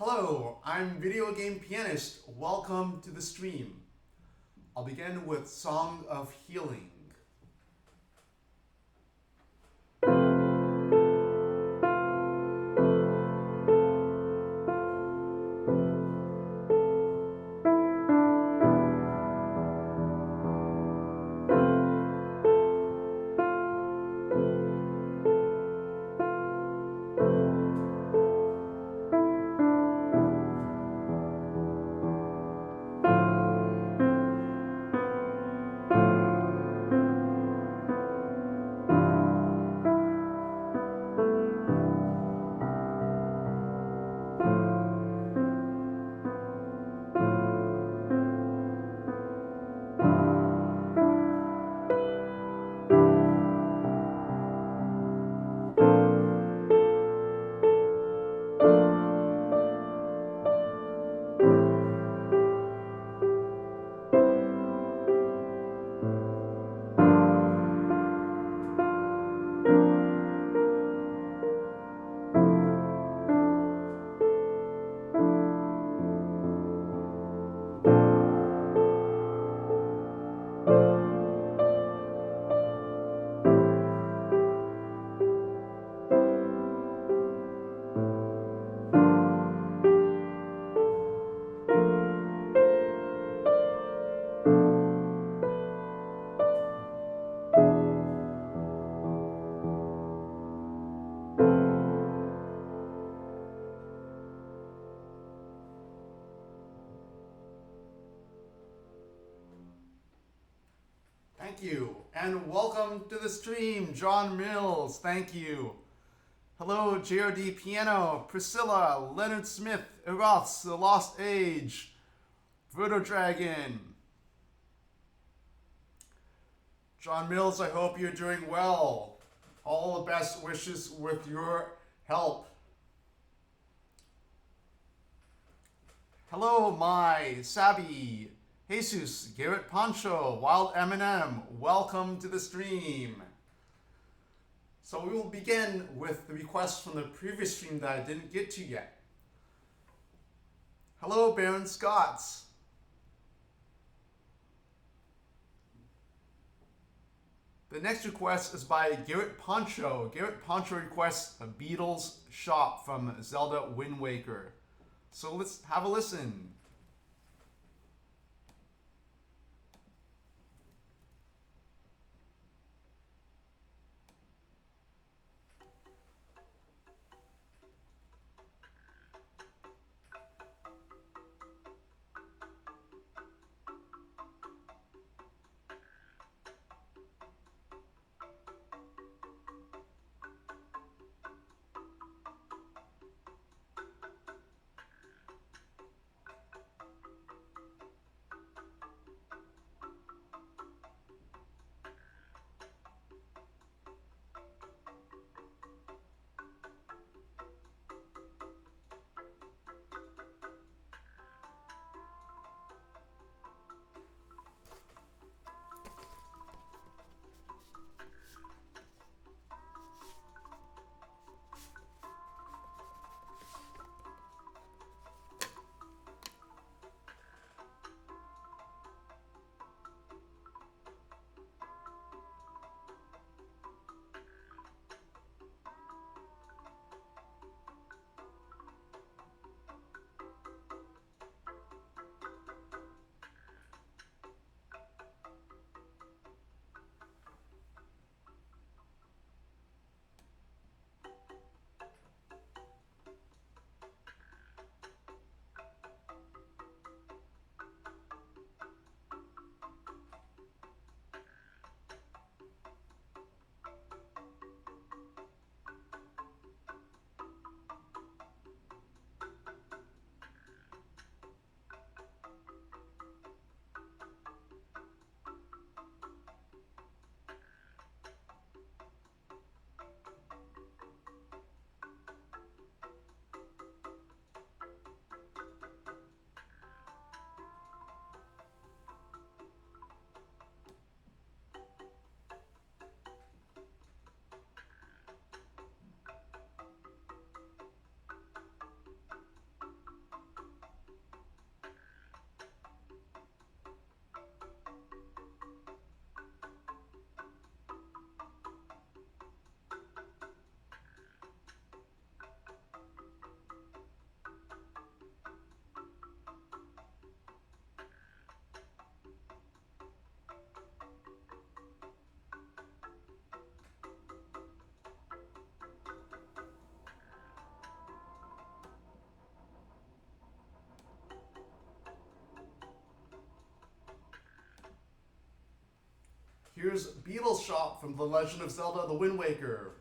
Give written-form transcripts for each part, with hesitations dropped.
Hello, I'm Video Game Pianist. Welcome to the stream. I'll begin with Song of Healing. Thank you, and welcome to the stream, John Mills. Thank you. Hello, JOD Piano, Priscilla, Leonard Smith, Eroths, The Lost Age, Verto Dragon. John Mills, I hope you're doing well. All the best wishes with your help. Hello, Mai, Sabi, Jesus, Garrett Pancho, Wild M&M, welcome to the stream. So we will begin with the request from the previous stream that I didn't get to yet. Hello, Baron Scotts. The next request is by Garrett Pancho. Garrett Pancho requests a Beedle's Shop from Zelda Wind Waker. So let's have a listen. here's Beedle's Shop from The Legend of Zelda The Wind Waker.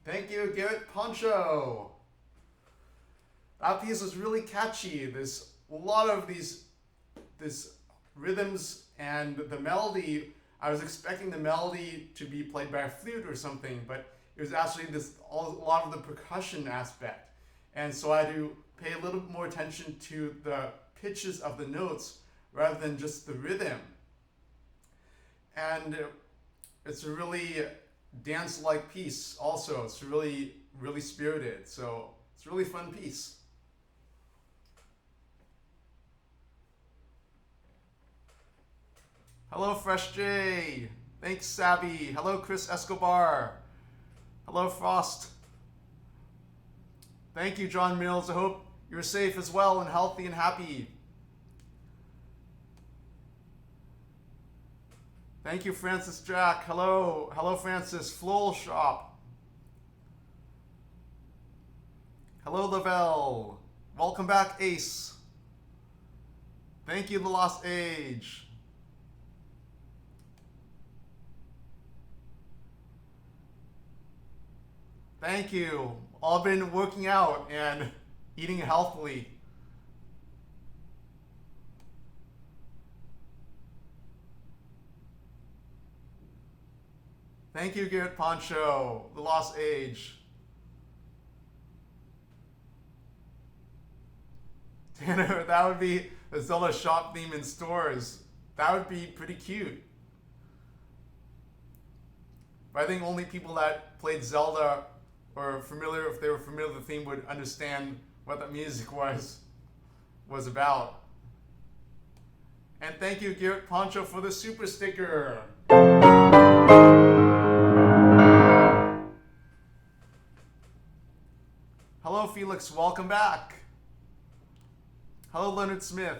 Thank you, Garrett Poncho. That piece is really catchy. There's a lot of these rhythms and the melody. I was expecting the melody to be played by a flute or something, but it was actually a lot of the percussion aspect. And so I had to pay a little bit more attention to the pitches of the notes rather than just the rhythm. And it's a really dance-like piece also. It's really, really spirited. So it's a really fun piece. Hello, Fresh J. Thanks, Savvy. Hello, Chris Escobar. Hello, Frost. Thank you, John Mills. I hope you're safe as well and healthy and happy. Thank you, Francis Jack. Hello. Hello, Francis. Floral Shop. Hello, Lavelle. Welcome back, Ace. Thank you, The Lost Age. Thank you. All been working out and eating healthily. Thank you, Garrett Poncho, The Lost Age. Tanner, that would be the Zelda shop theme in stores. That would be pretty cute. But I think only people that played Zelda or familiar, if they were familiar with the theme, would understand what that music was about. And thank you, Garrett Poncho, for the super sticker. Hello, Felix. Welcome back. Hello, Leonard Smith.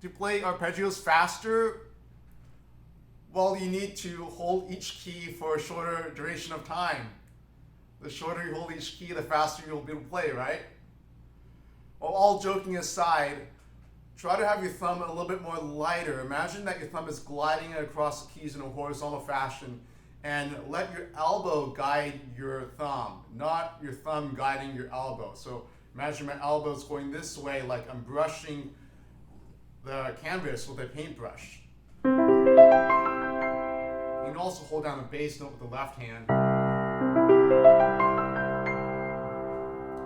To play arpeggios faster, well, you need to hold each key for a shorter duration of time. The shorter you hold each key, the faster you'll be able to play, right? Well, all joking aside, try to have your thumb a little bit more lighter. Imagine that your thumb is gliding across the keys in a horizontal fashion, and let your elbow guide your thumb, not your thumb guiding your elbow. So imagine my elbow is going this way, like I'm brushing the canvas with a paintbrush. You can also hold down a bass note with the left hand.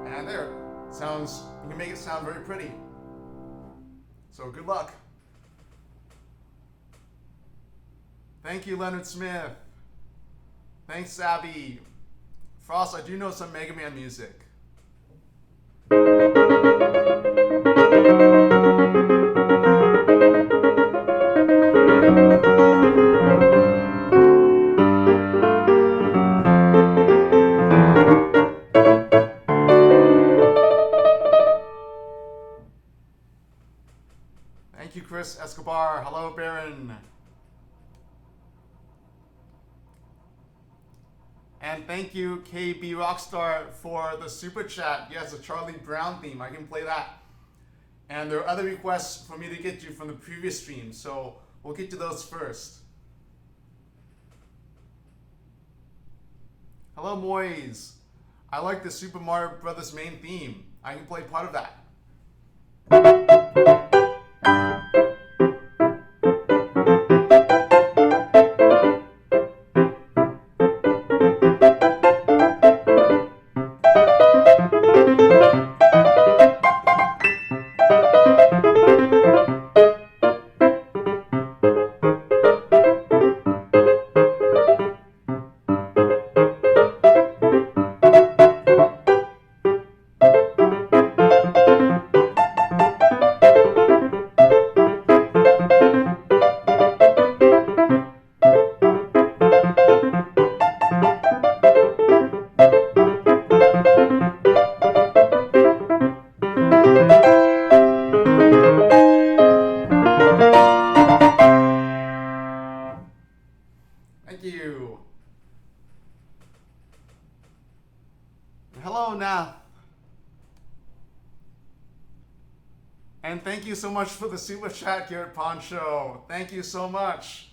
And there, sounds, you can make it sound very pretty. So good luck. Thank you, Leonard Smith. Thanks, Savvy. Frost, I do know some Mega Man music. Thank you, Chris Escobar. Hello, Baron. And thank you, KB Rockstar, for the super chat. Yes, the Charlie Brown theme. I can play that. And there are other requests for me to get to from the previous stream, so we'll get to those first. Hello, Moise. I like the Super Mario Brothers main theme. I can play part of that. Thank you. Hello, Nath. And thank you so much for the super chat, Garrett Poncho. Thank you so much.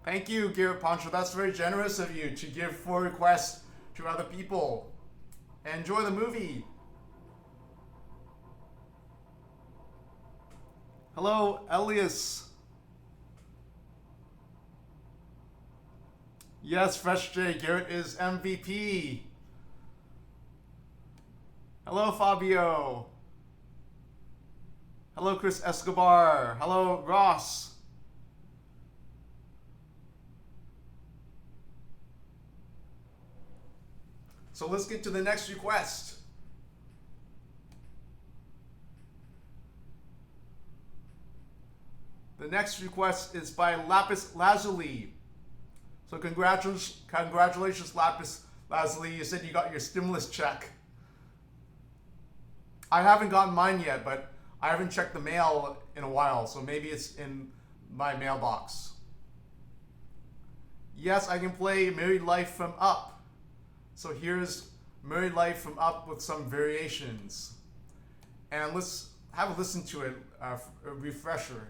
Thank you, Garrett Poncho. That's very generous of you to give 4 requests to other people. Enjoy the movie. Hello, Elias. Yes, Fresh J. Garrett is MVP. Hello, Fabio. Hello, Chris Escobar. Hello, Ross. So let's get to the next request. The next request is by Lapis Lazuli. So congratulations, Lapis Lazuli. You said you got your stimulus check. I haven't gotten mine yet, but I haven't checked the mail in a while, so maybe it's in my mailbox. Yes, I can play Married Life from Up. So here's Married Life from Up with some variations. And let's have a listen to it, a refresher.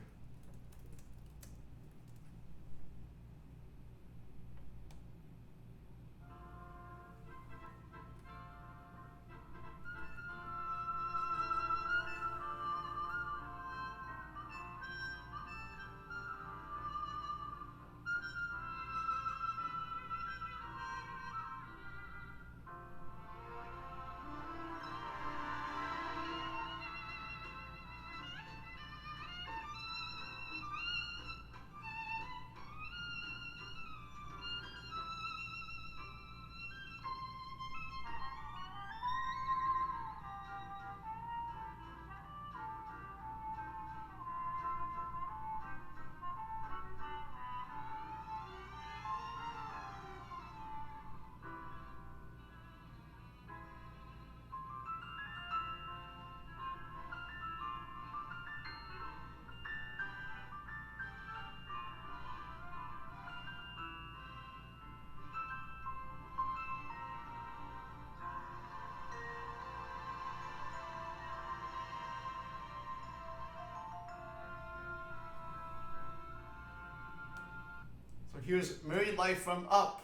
So here's Married Life from Up.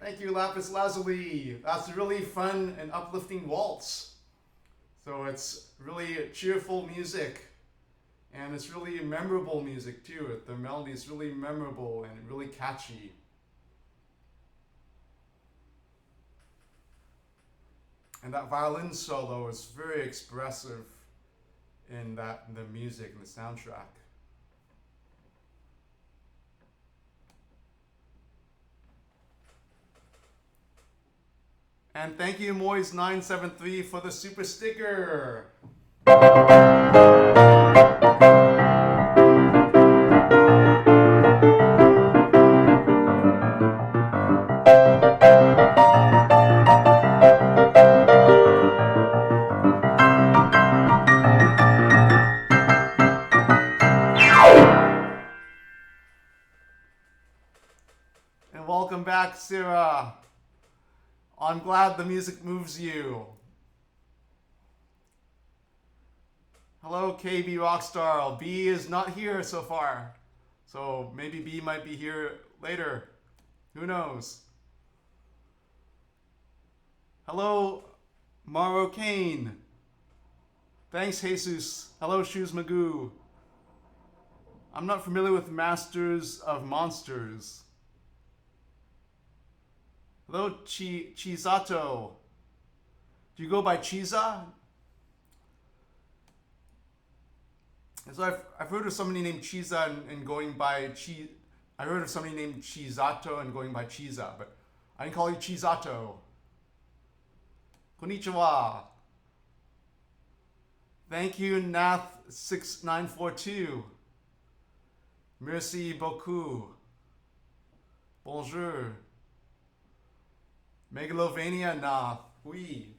Thank you, Lapis Lazuli. That's a really fun and uplifting waltz. So it's really cheerful music. And it's really memorable music too. The melody is really memorable and really catchy. And that violin solo is very expressive in the music and the soundtrack. And thank you, Moise973, for the super sticker. And welcome back, Sarah. I'm glad the music moves you. Hello, KB Rockstar. B is not here so far. So maybe B might be here later. Who knows? Hello, Maro Kane. Thanks, Jesus. Hello, Shoes Magoo. I'm not familiar with Masters of Monsters. Hello, Chisato. Do you go by Chiza? So I've heard of somebody named Chiza and going by Chi. I heard of somebody named Chisato and going by Chiza, but I can call you Chisato. Konnichiwa. Thank you, Nath6942. Merci beaucoup. Bonjour. Megalovania Nath. Oui.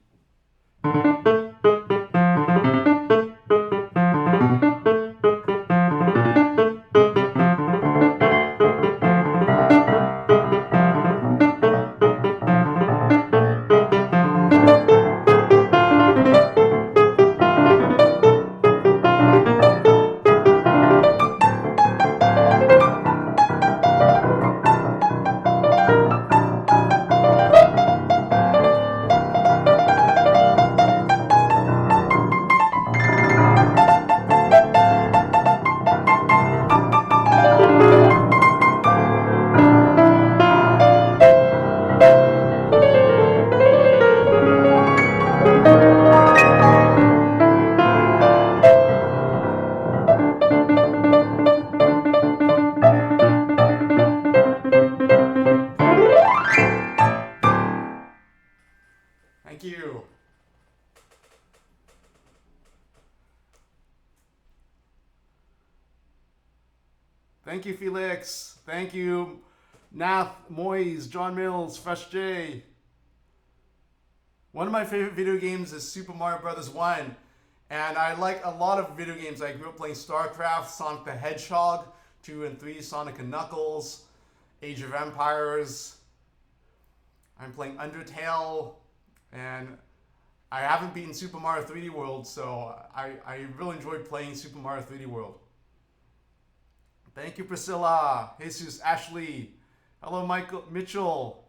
Thank you, Felix. Thank you, Nath, Moise, John Mills, Fresh J. One of my favorite video games is Super Mario Bros. 1. And I like a lot of video games. I grew up playing StarCraft, Sonic the Hedgehog, 2 and 3, Sonic and Knuckles, Age of Empires. I'm playing Undertale, and I haven't beaten Super Mario 3D World, so I really enjoyed playing Super Mario 3D World. Thank you, Priscilla, Jesus, Ashley. Hello, Michael Mitchell.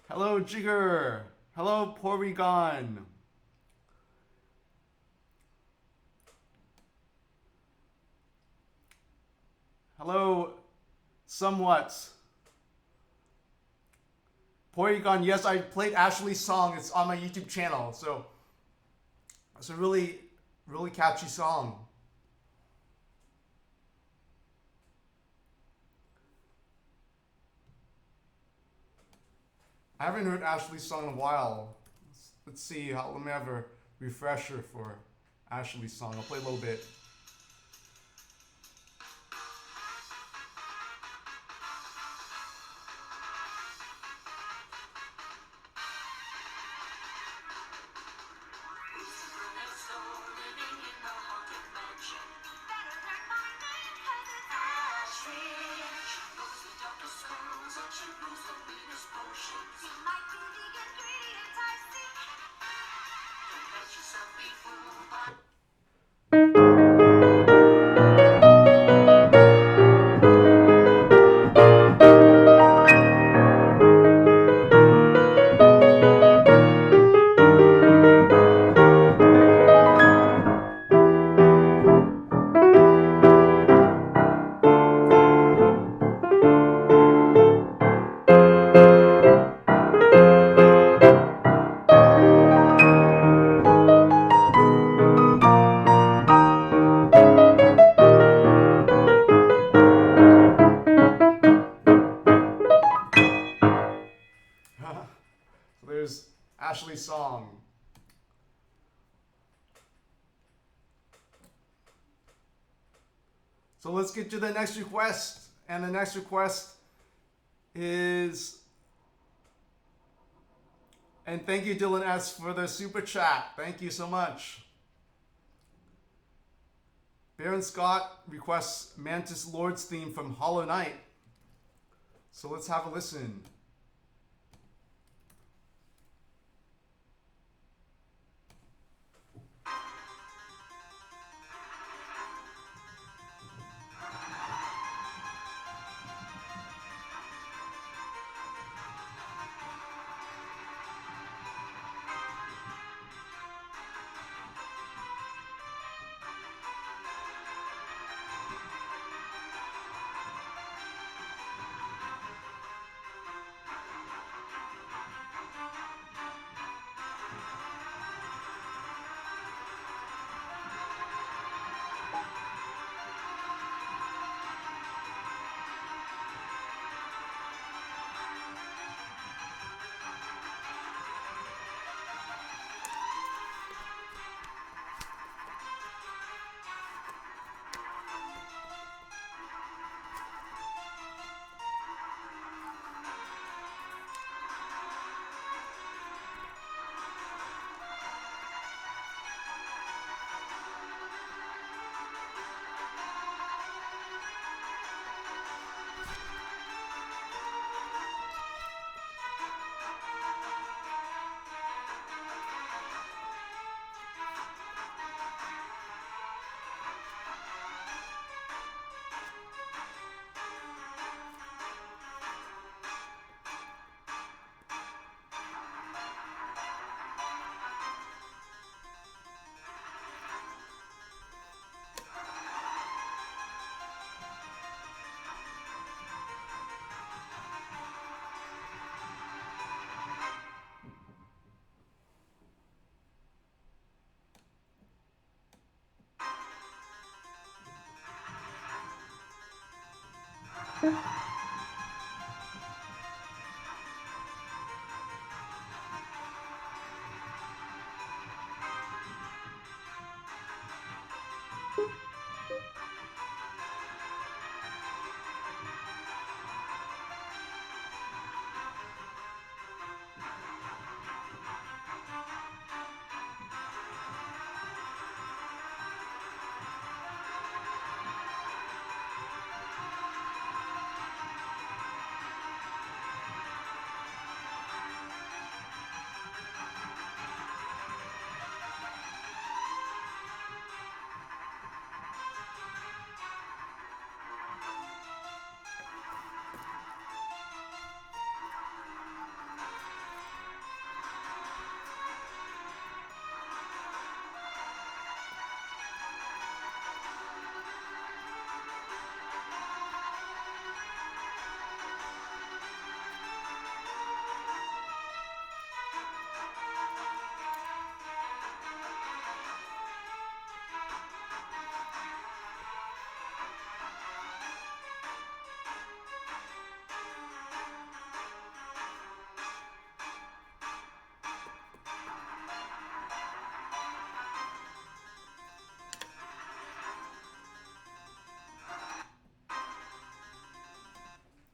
Hello, Jigger. Hello, Porygon. Hello, Somewhat. Porygon, yes, I played Ashley's song. It's on my YouTube channel. So it's a really, really catchy song. I haven't heard Ashley's song in a while. Let's see. Let me have a refresher for Ashley's song. I'll play a little bit. Ashley's song. So let's get to the next request. And the next request is... And thank you, Dylan S., for the super chat. Thank you so much. Baron Scott requests Mantis Lords theme from Hollow Knight. So let's have a listen.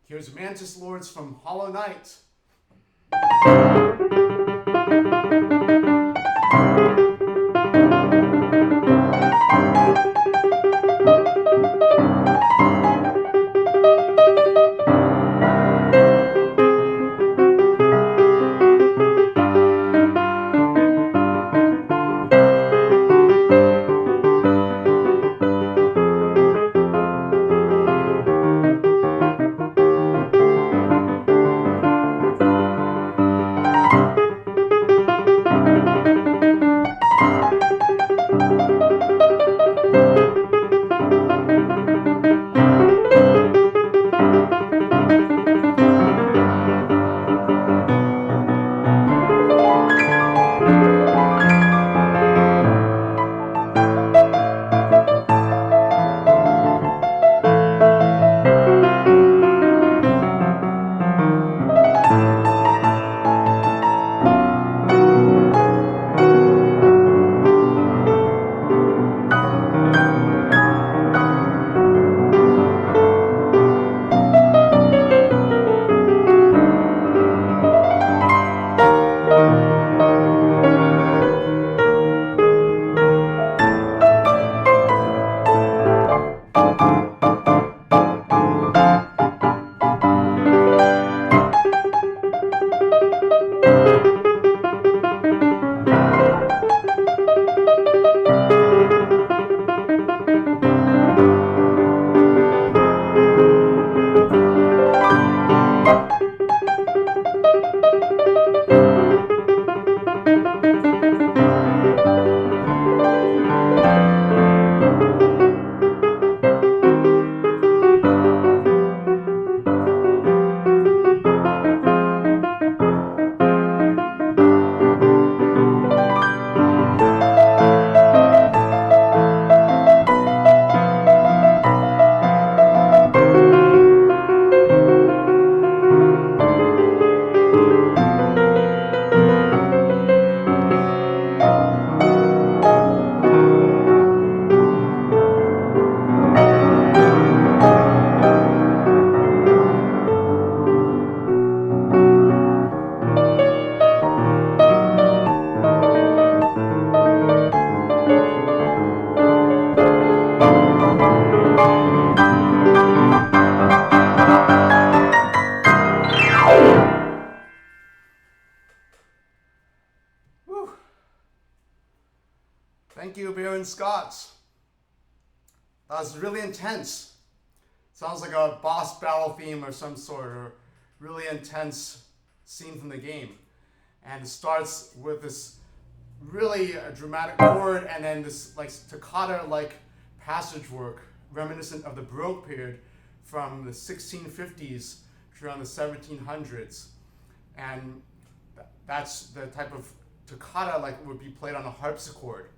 Here's Mantis Lords from Hollow Knight. Thank you, Baron Scott. That was really intense. Sounds like a boss battle theme or some sort, or really intense scene from the game. And it starts with this really dramatic chord and then this like toccata-like passage work reminiscent of the Baroque period from the 1650s to around the 1700s. And that's the type of toccata like would be played on a harpsichord.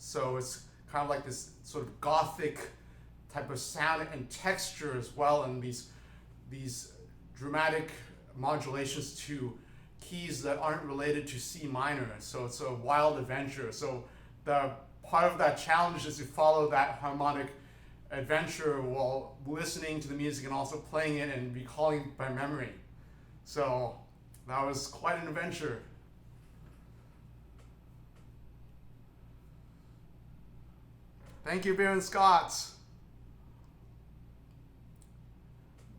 So it's kind of like this sort of gothic type of sound and texture as well, and these dramatic modulations to keys that aren't related to C minor. So it's a wild adventure. So the part of that challenge is to follow that harmonic adventure while listening to the music and also playing it and recalling by memory. So that was quite an adventure. Thank you, Baron Scott.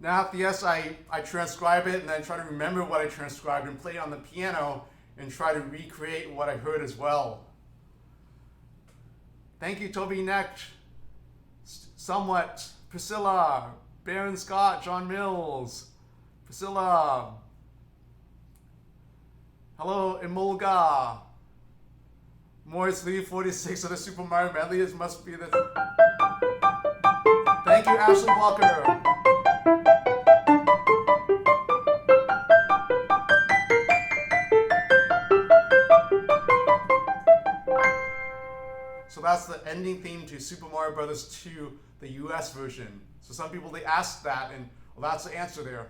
Now at the S, I transcribe it and then try to remember what I transcribed and play it on the piano and try to recreate what I heard as well. Thank you, Toby Necht, Somewhat, Priscilla, Baron Scott, John Mills, Priscilla. Hello, Emolga. Morris 346 of the Super Mario medley must be the... Thank you, Ashley Walker. So that's the ending theme to Super Mario Bros. 2, the US version. So some people, they asked that, and well, that's the answer there.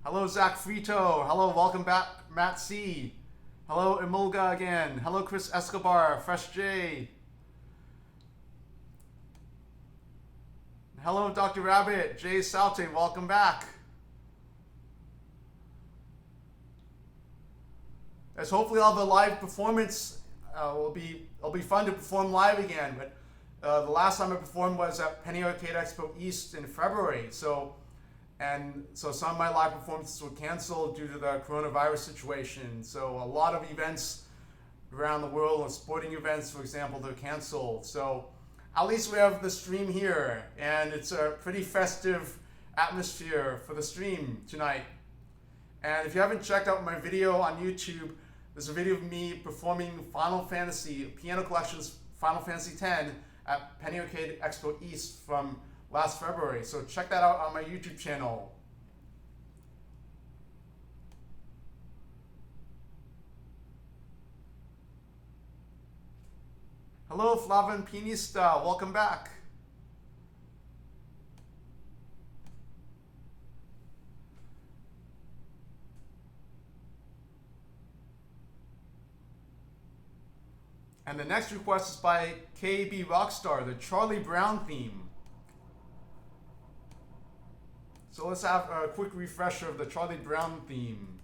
Hello, Zach Frito. Hello, welcome back, Matt C. Hello, Emolga again. Hello, Chris Escobar, Fresh J. Hello, Dr. Rabbit, Jay Salte, welcome back. As hopefully I'll have a live performance. It'll be fun to perform live again, but the last time I performed was at Penny Arcade Expo East in February. So some of my live performances were canceled due to the coronavirus situation. So a lot of events around the world, and sporting events, for example, they're canceled. So at least we have the stream here, and it's a pretty festive atmosphere for the stream tonight. And if you haven't checked out my video on YouTube, there's a video of me performing Final Fantasy, Piano Collection's Final Fantasy X at Penny Arcade Expo East from last February. So check that out on my YouTube channel. Hello, Flavan Pianista, welcome back. And the next request is by KB Rockstar, the Charlie Brown theme. So let's have a quick refresher of the Charlie Brown theme.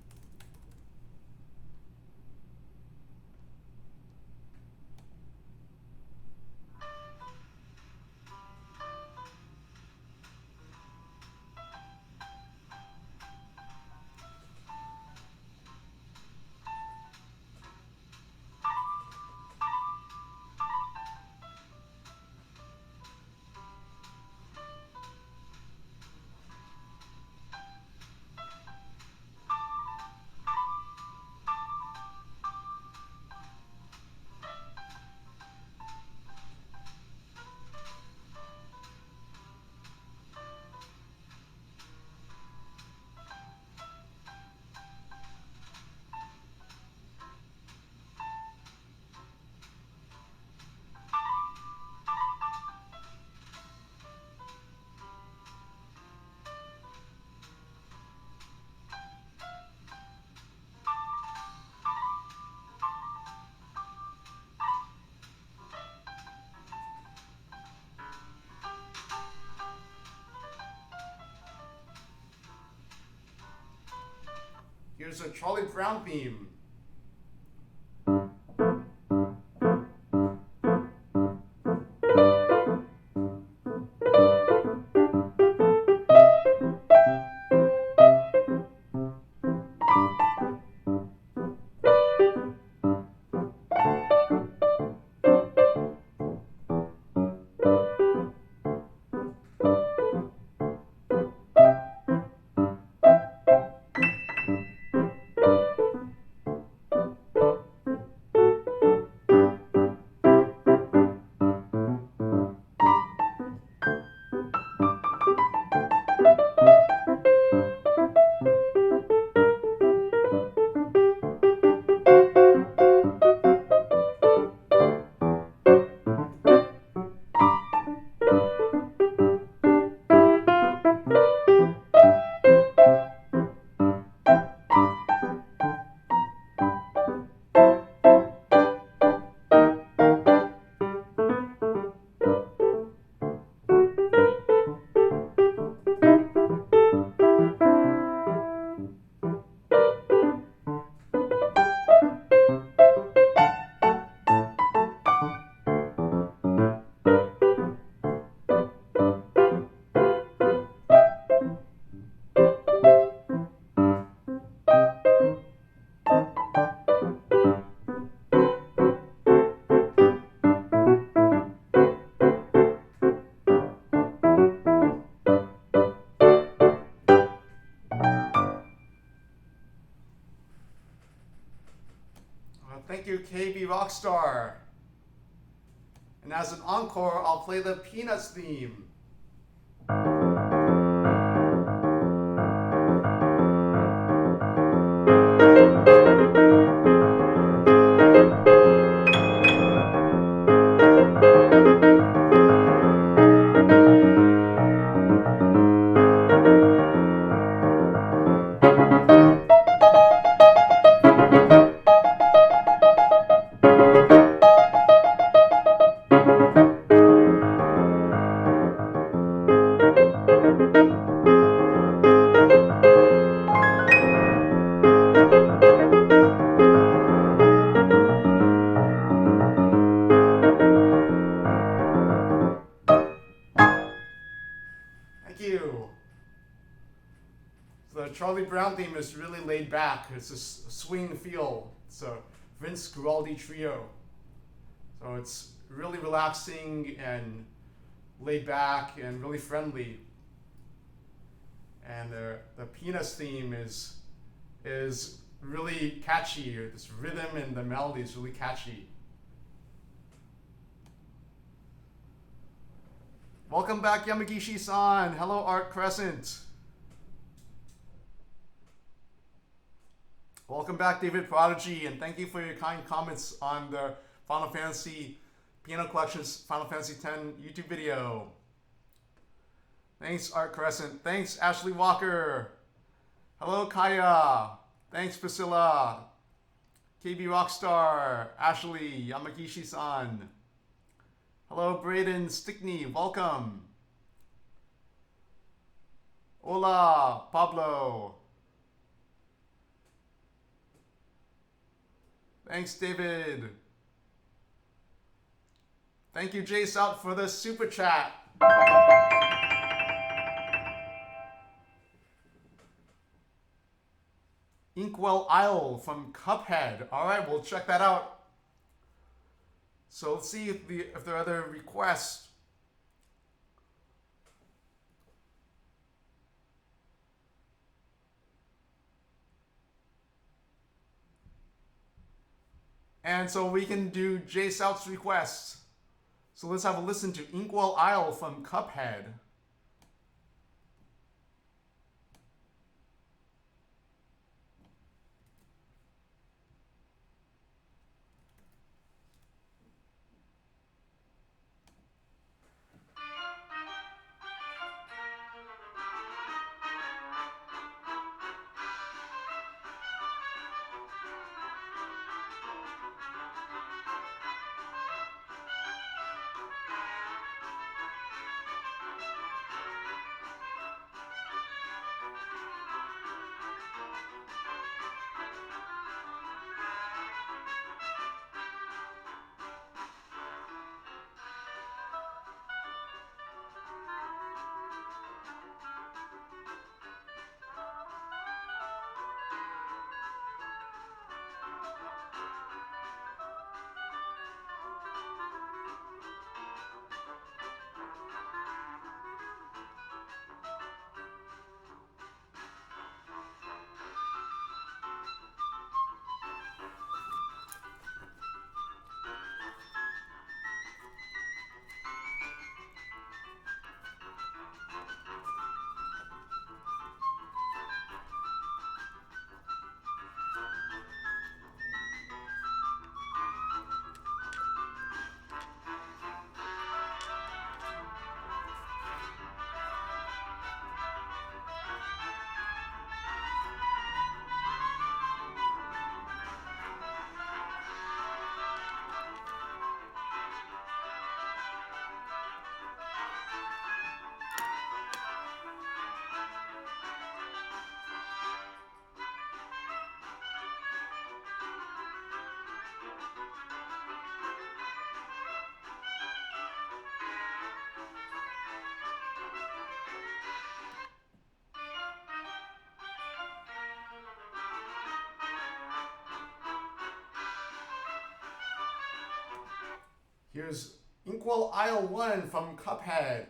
Here's a Charlie Brown theme. Thank you, KB Rockstar. And as an encore, I'll play the Peanuts theme. The Charlie Brown theme is really laid back. It's a swing feel. It's a Vince Guaraldi trio. So it's really relaxing and laid back and really friendly. And the Peanuts theme is really catchy. This rhythm and the melody is really catchy. Welcome back, Yamagishi-san. Hello, Art Crescent. Welcome back, David Prodigy, and thank you for your kind comments on the Final Fantasy Piano Collection's Final Fantasy X YouTube video. Thanks, Art Crescent. Thanks, Ashley Walker. Hello, Kaya. Thanks, Priscilla. KB Rockstar. Ashley. Yamagishi-san. Hello, Braden Stickney. Welcome. Hola, Pablo. Thanks, David. Thank you, Jace Out, for the super chat. Inkwell Isle from Cuphead. All right, we'll check that out. So let's see if there are other requests. And so we can do Jay South's requests. So let's have a listen to Inkwell Isle from Cuphead. Here's Inkwell Isle 1 from Cuphead.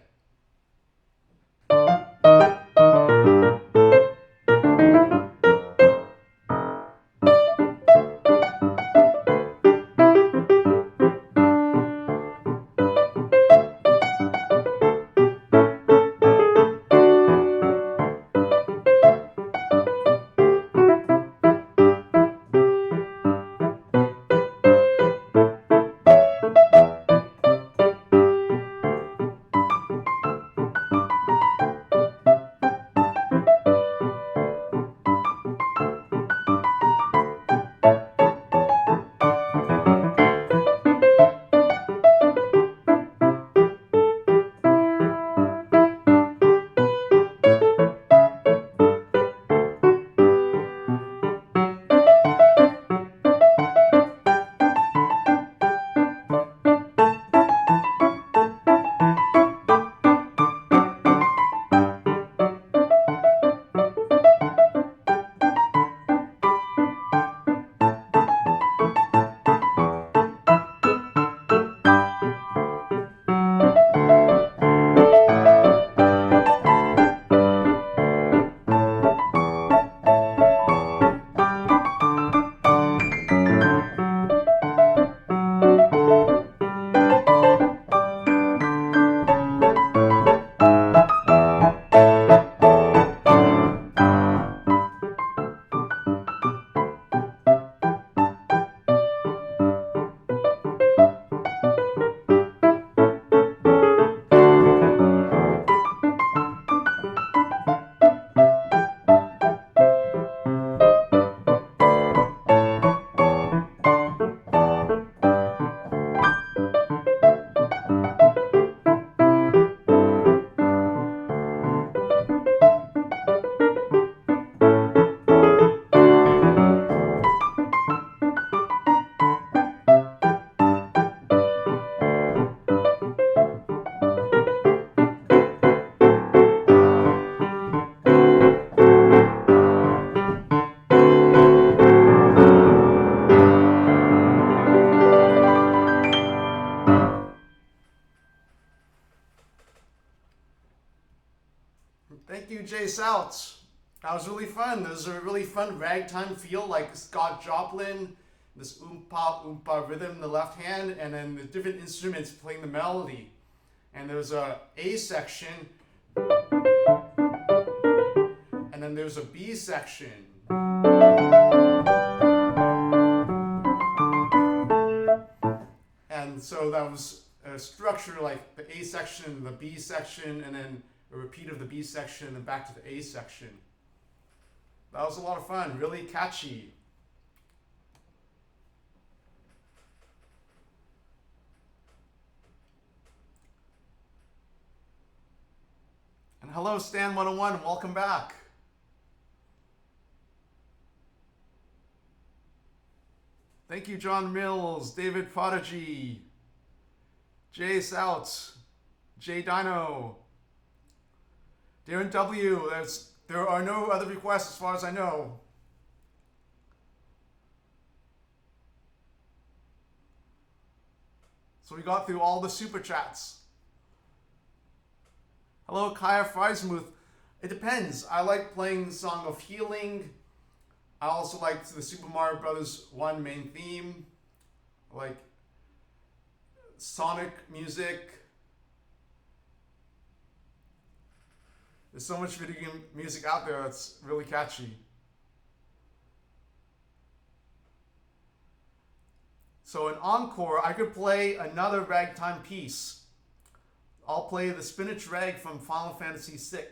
Out. That was really fun. There was a really fun ragtime feel, like Scott Joplin, this oompa oompa rhythm in the left hand, and then the different instruments playing the melody. And there was a A section, and then there's a B section. And so that was a structure like the A section, the B section, and then a repeat of the B section, and then back to the A section. That was a lot of fun, really catchy. And hello, Stan101, welcome back. Thank you, John Mills, David Prodigy, Jay South, Jay Dino, Darren W. There are no other requests as far as I know. So we got through all the super chats. Hello, Kaya Friesmuth. It depends. I like playing Song of Healing. I also like the Super Mario Bros. 1 main theme. I like Sonic music. There's so much video game music out there that's really catchy. So in Encore, I could play another ragtime piece. I'll play the Spinach Rag from Final Fantasy VI.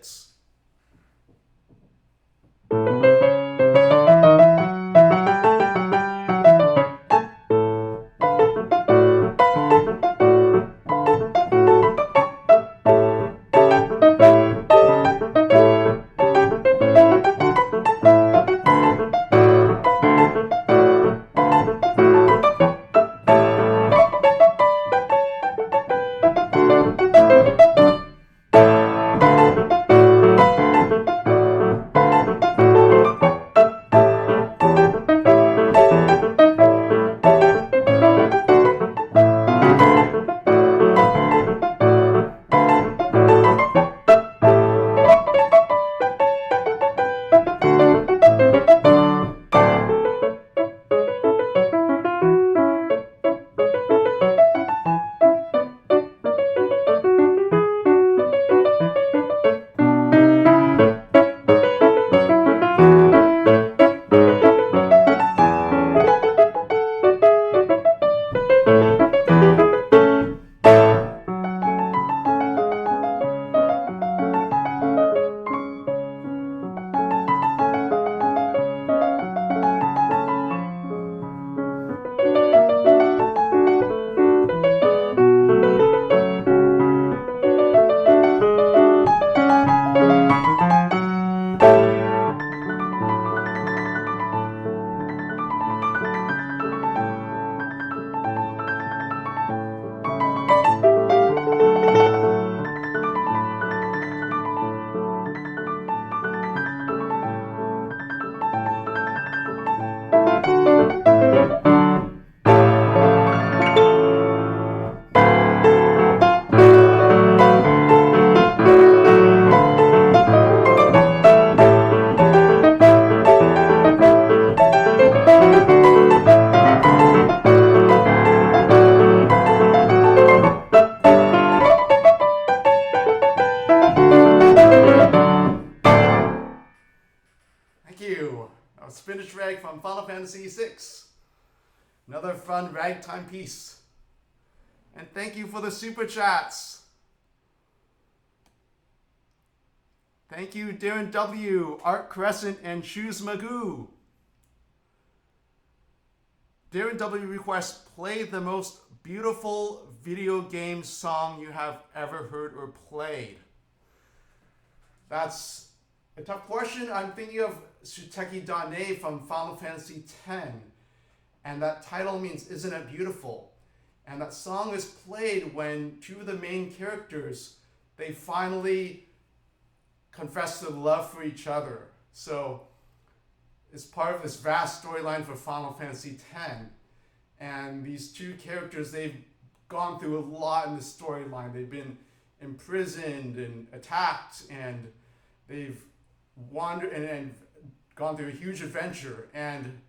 Spinach Rag from Final Fantasy VI. Another fun ragtime piece. And thank you for the super chats. Thank you, Darren W., Art Crescent, and Shoes Magoo. Darren W. requests, play the most beautiful video game song you have ever heard or played. That's a tough question. I'm thinking of Suteki Dane from Final Fantasy X. And that title means, Isn't It Beautiful? And that song is played when two of the main characters, they finally confess their love for each other. So it's part of this vast storyline for Final Fantasy X. And these two characters, they've gone through a lot in the storyline. They've been imprisoned and attacked, and they've wandered and gone through a huge adventure, and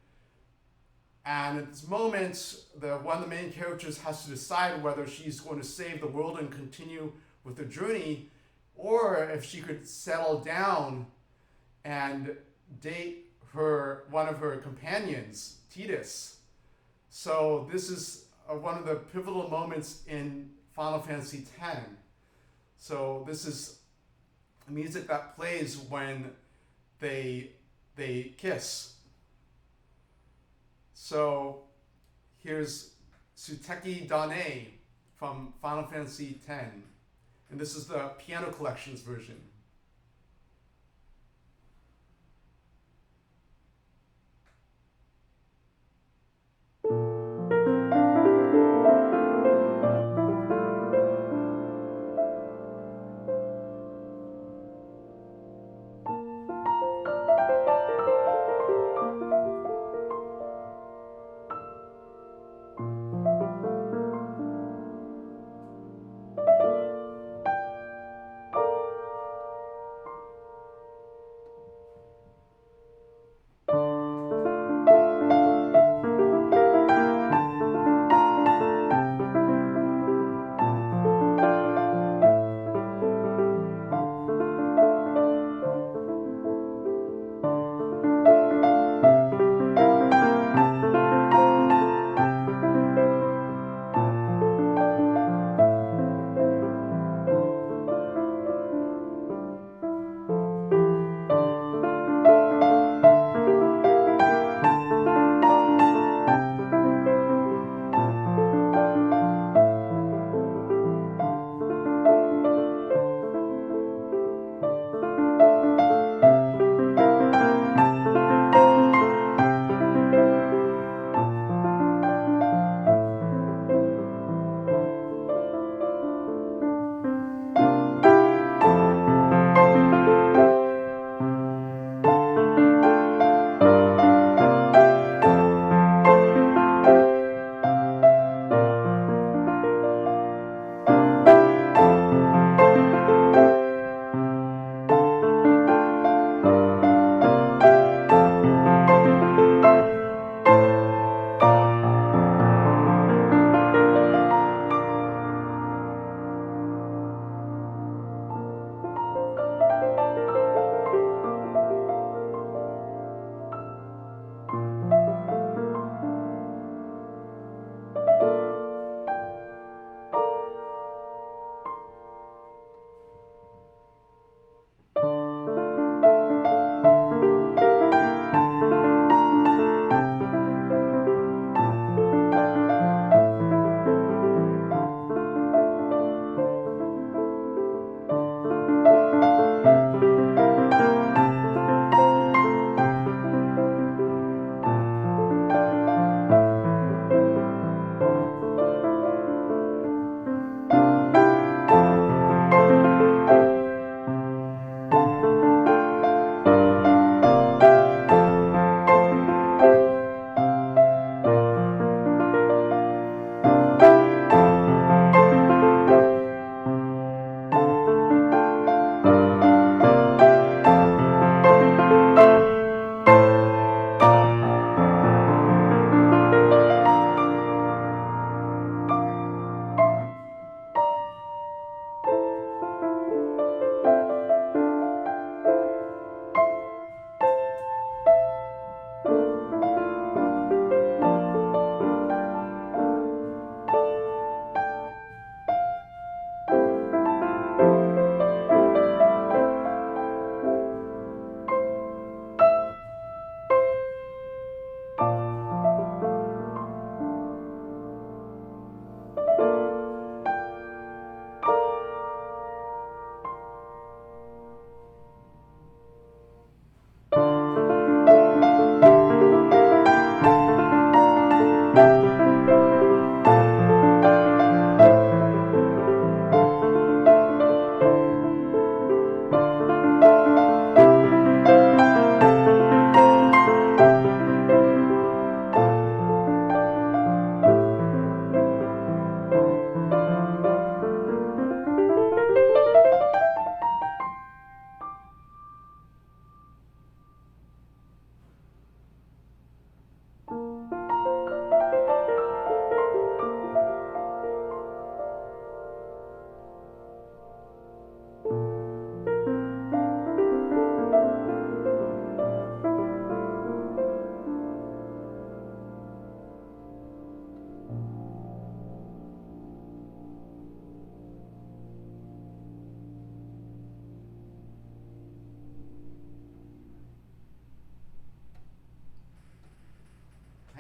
at this moment, one of the main characters has to decide whether she's going to save the world and continue with the journey, or if she could settle down and date one of her companions, Tidus. So this is one of the pivotal moments in Final Fantasy X. So this is music that plays when they kiss. So here's Suteki Dane from Final Fantasy X, and this is the Piano Collections version.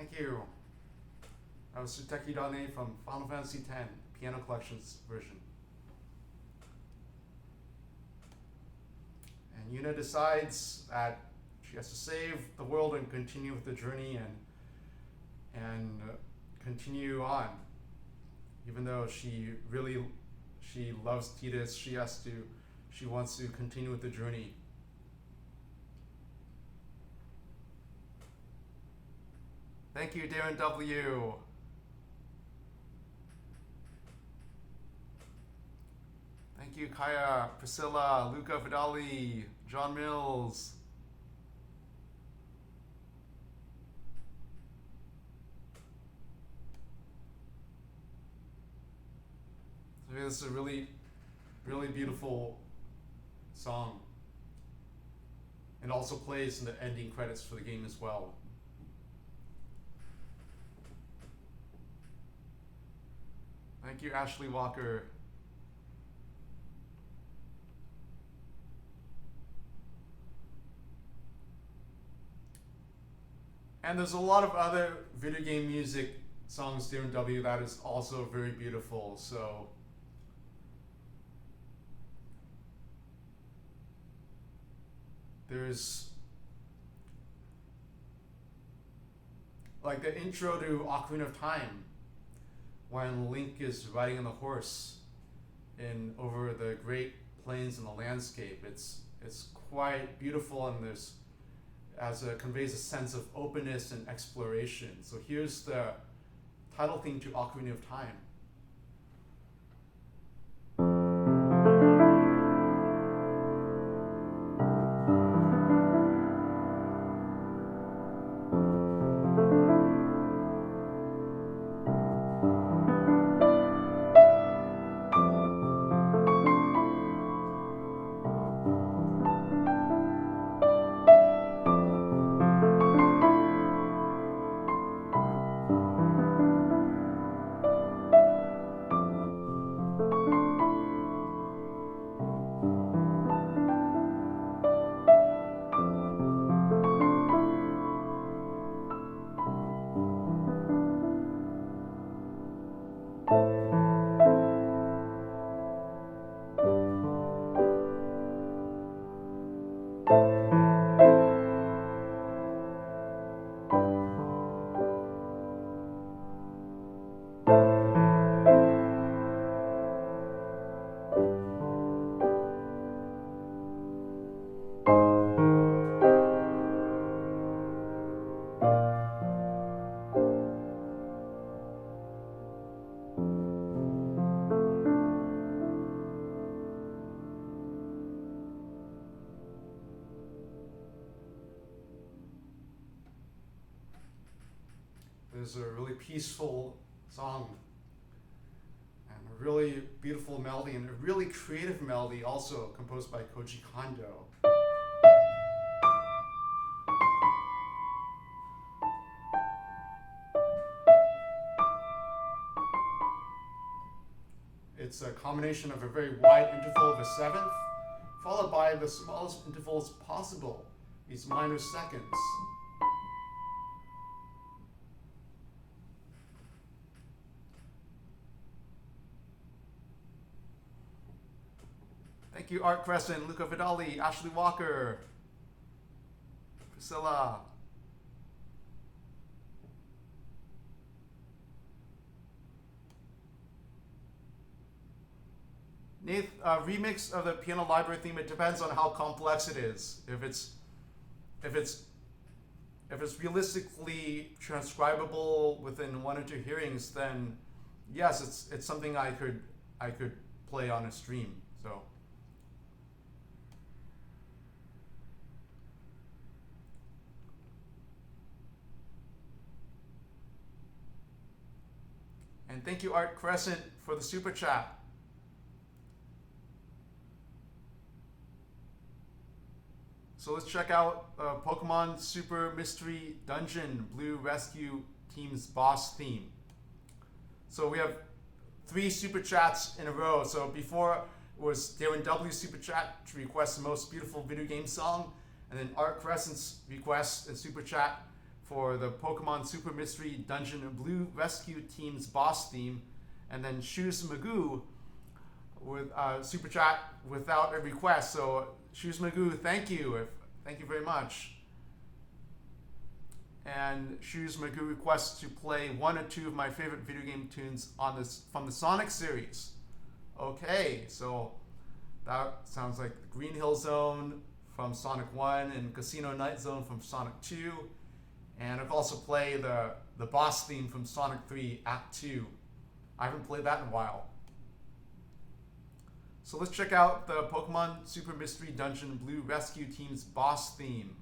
Thank you. That was Suteki from Final Fantasy X, Piano Collections version. And Yuna decides that she has to save the world and continue with the journey and continue on. Even though she loves Tidus, she wants to continue with the journey. Thank you, Darren W. Thank you, Kaya, Priscilla, Luca Vidali, John Mills. So this is a really, really beautiful song. It also plays in the ending credits for the game as well. Thank you, Ashley Walker. And there's a lot of other video game music songs, Darren W, that is also very beautiful. So there's like the intro to Ocarina of Time, when Link is riding on the horse over the great plains and the landscape. It's quite beautiful, and conveys a sense of openness and exploration. So here's the title theme to Ocarina of Time. There's a really peaceful song and a really beautiful melody, and a really creative melody also composed by Koji Kondo. It's a combination of a very wide interval of a seventh, followed by the smallest intervals possible, these minor seconds. Thank you, Art Crescent, Luca Vidali, Ashley Walker, Priscilla. Nath, remix of the piano library theme, it depends on how complex it is. If it's realistically transcribable within 1 or 2 hearings, then yes, it's something I could play on a stream. So. And thank you, Art Crescent, for the super chat. So let's check out Pokemon Super Mystery Dungeon Blue Rescue Team's boss theme. So we have 3 super chats in a row. So before was Darren W's super chat to request the most beautiful video game song, and then Art Crescent's request and super chat for the Pokemon Super Mystery Dungeon Blue Rescue Team's boss theme. And then Shoes Magoo with Super Chat without a request. So Shoes Magoo, thank you. Thank you very much. And Shoes Magoo requests to play one or two of my favorite video game tunes on this from the Sonic series. Okay, so that sounds like the Green Hill Zone from Sonic 1 and Casino Night Zone from Sonic 2. And I've also played the boss theme from Sonic 3 Act 2. I haven't played that in a while. So let's check out the Pokemon Super Mystery Dungeon Blue Rescue Team's boss theme.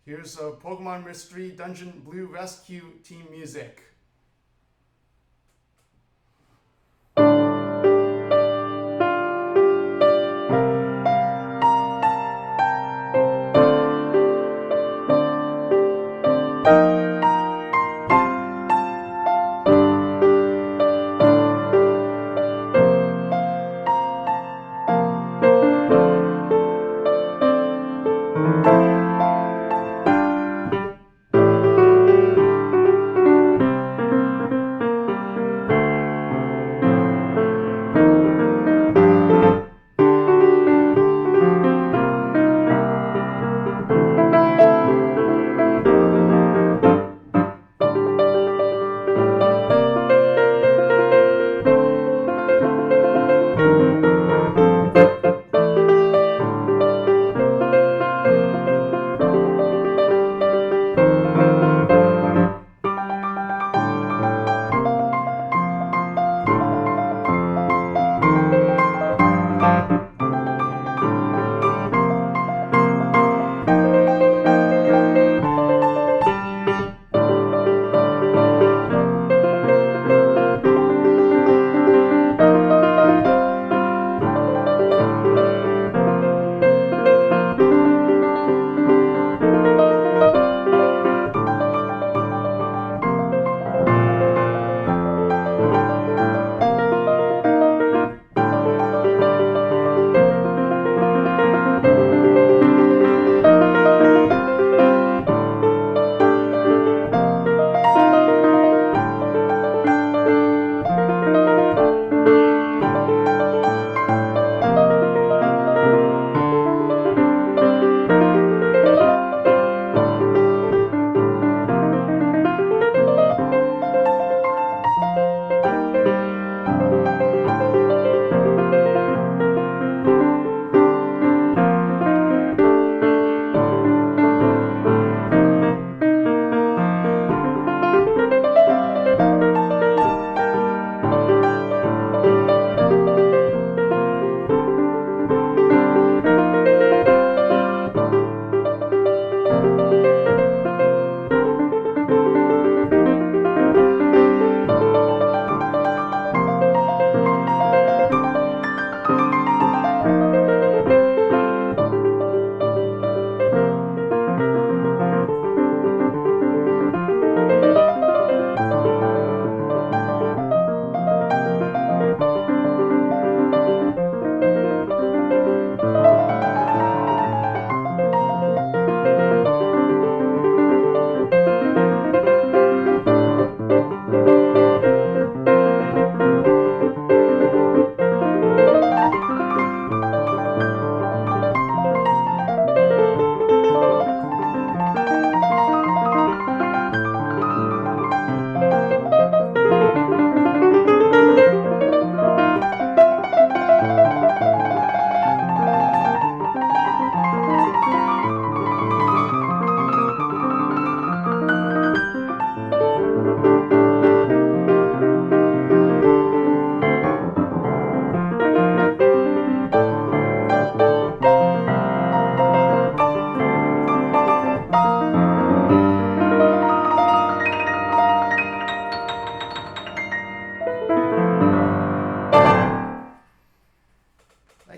Here's a Pokemon Mystery Dungeon Blue Rescue team music.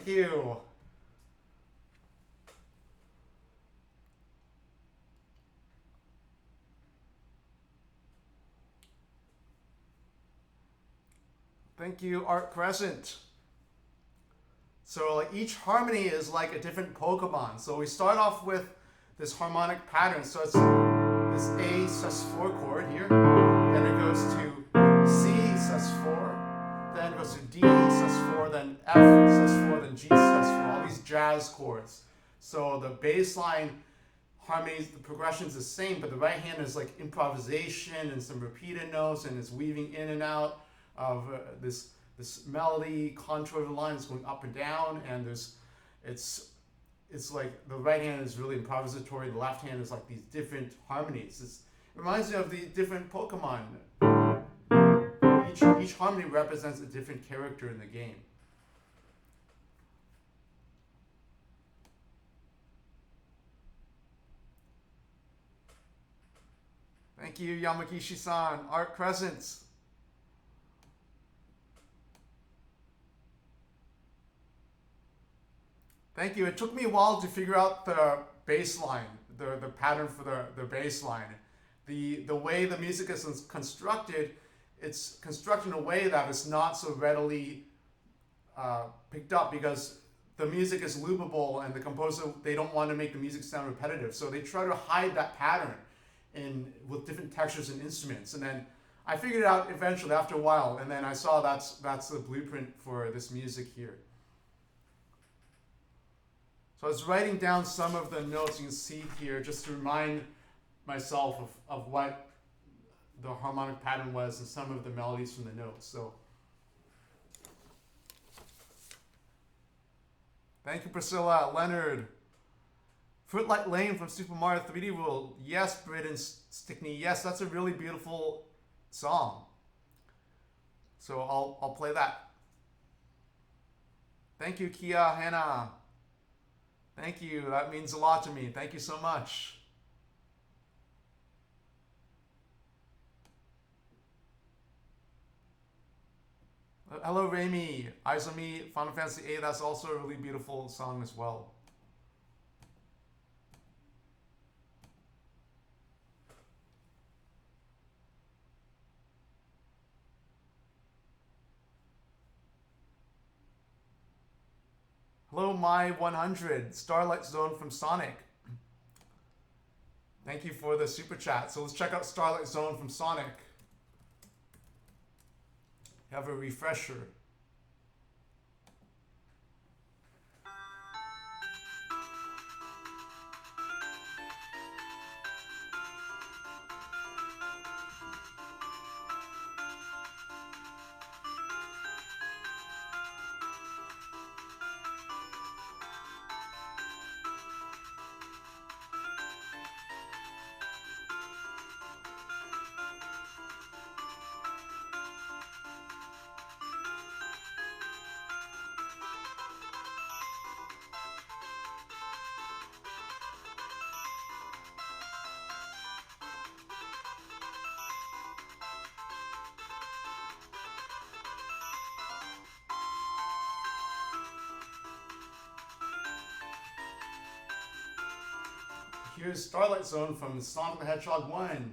you. Thank you, Art Crescent. So like each harmony is like a different Pokemon. So we start off with this harmonic pattern. So it's this A sus4 chord here. Then it goes to C sus4. Then it goes to D sus4. Then F sus4. Then G sus4. All these jazz chords. So the bass line harmonies, the progression is the same, but the right hand is like improvisation and some repeated notes, and it's weaving in and out of this melody, contour of the line is going up and down, and it's like the right hand is really improvisatory, the left hand is like these different harmonies. It reminds me of the different Pokemon. Each harmony represents a different character in the game. Thank you, Yamagishi-san. Art Crescent. Thank you. It took me a while to figure out the bass line, the pattern for the bass line. The way the music is constructed, it's constructed in a way that is not so readily picked up because the music is loopable and the composer, they don't want to make the music sound repetitive. So they try to hide that pattern with different textures and instruments. And then I figured it out eventually after a while, and then I saw that's the blueprint for this music here. So I was writing down some of the notes you can see here just to remind myself of what the harmonic pattern was and some of the melodies from the notes. So thank you, Priscilla. Leonard. Footlight Lane from Super Mario 3D World. Yes, Britt Stickney. Yes, that's a really beautiful song. So I'll play that. Thank you, Kia Hannah. Thank you. That means a lot to me. Thank you so much. Hello, Rami. Eyes on Me, Final Fantasy VIII. That's also a really beautiful song as well. Hello, My 100, Starlight Zone from Sonic. Thank you for the super chat. So let's check out Starlight Zone from Sonic. Have a refresher. Here's Starlight Zone from Sonic the Hedgehog 1.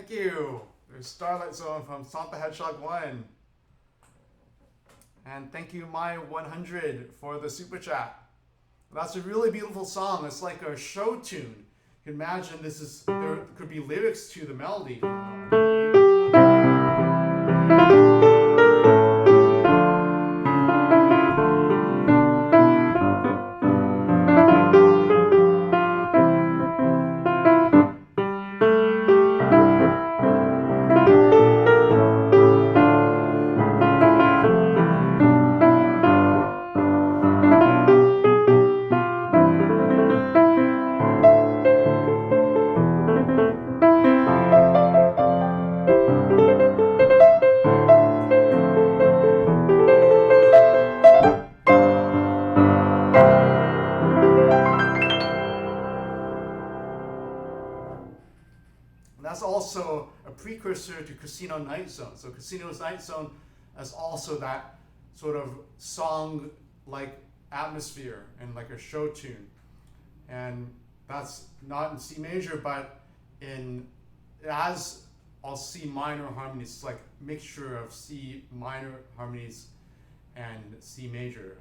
Thank you. There's Starlight Zone from Sonic the Hedgehog 1. And thank you, My 100, for the super chat. That's a really beautiful song. It's like a show tune. You can imagine there could be lyrics to the melody. precursor to Casino Night Zone. So Casino Night Zone has also that sort of song-like atmosphere and like a show tune. And that's not in C major, but it has all C minor harmonies. It's like a mixture of C minor harmonies and C major.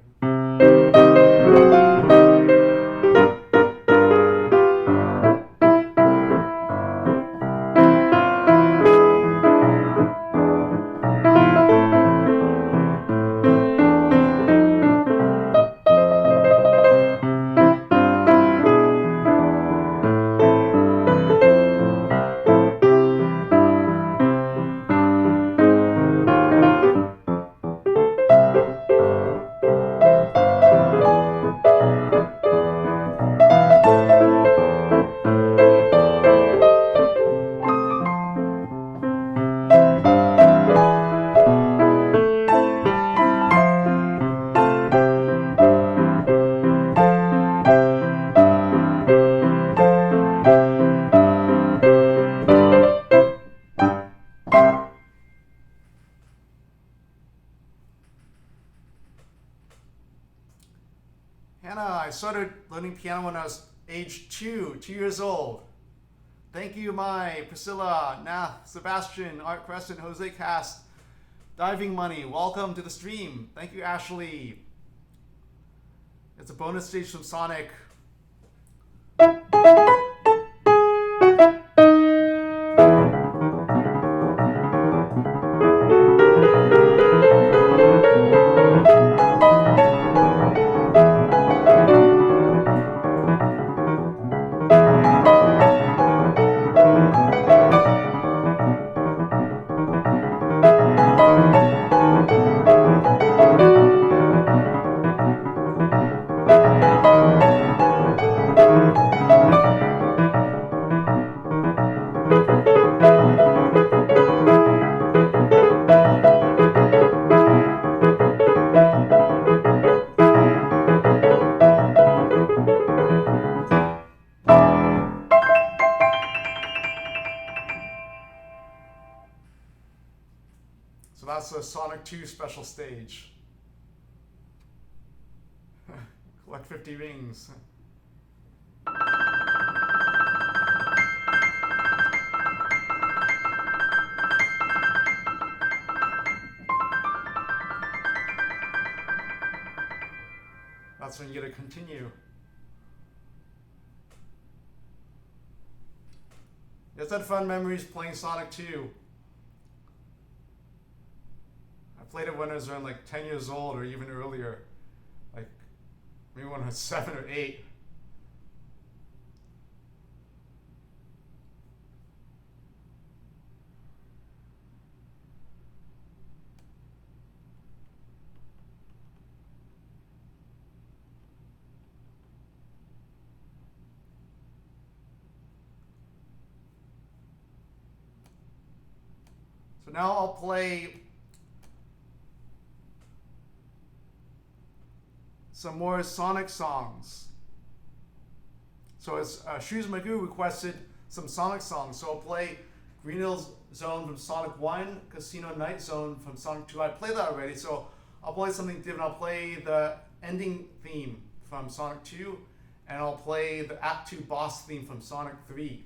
I started learning piano when I was age 2 years old. Thank you, Mai, Priscilla, Nath, Sebastian, Art Crescent, Jose Cast, Diving Money. Welcome to the stream. Thank you, Ashley. It's a bonus stage from Sonic. So that's a Sonic 2 special stage. Collect 50 rings. That's when you get to continue. It's had fun memories playing Sonic 2. I played it when I was around like 10 years old or even earlier. Like maybe when I was 7 or 8. So now I'll play some more Sonic songs. So as Shoes Magoo requested some Sonic songs, so I'll play Green Hills Zone from Sonic 1, Casino Night Zone from Sonic 2. I played that already, so I'll play something different. I'll play the ending theme from Sonic 2, and I'll play the Act 2 boss theme from Sonic 3.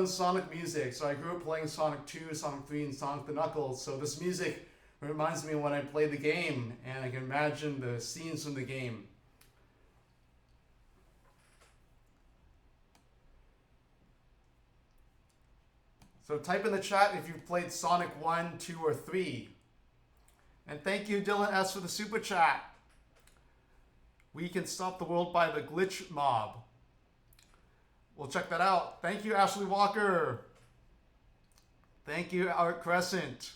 fun Sonic music. So I grew up playing Sonic 2, Sonic 3, and Sonic the Knuckles. So this music reminds me of when I play the game, and I can imagine the scenes from the game. So type in the chat if you've played Sonic 1, 2, or 3. And thank you, Dylan S., for the super chat. We can stop the world by the glitch mob. We'll check that out. Thank you, Ashley Walker. Thank you, Art Crescent.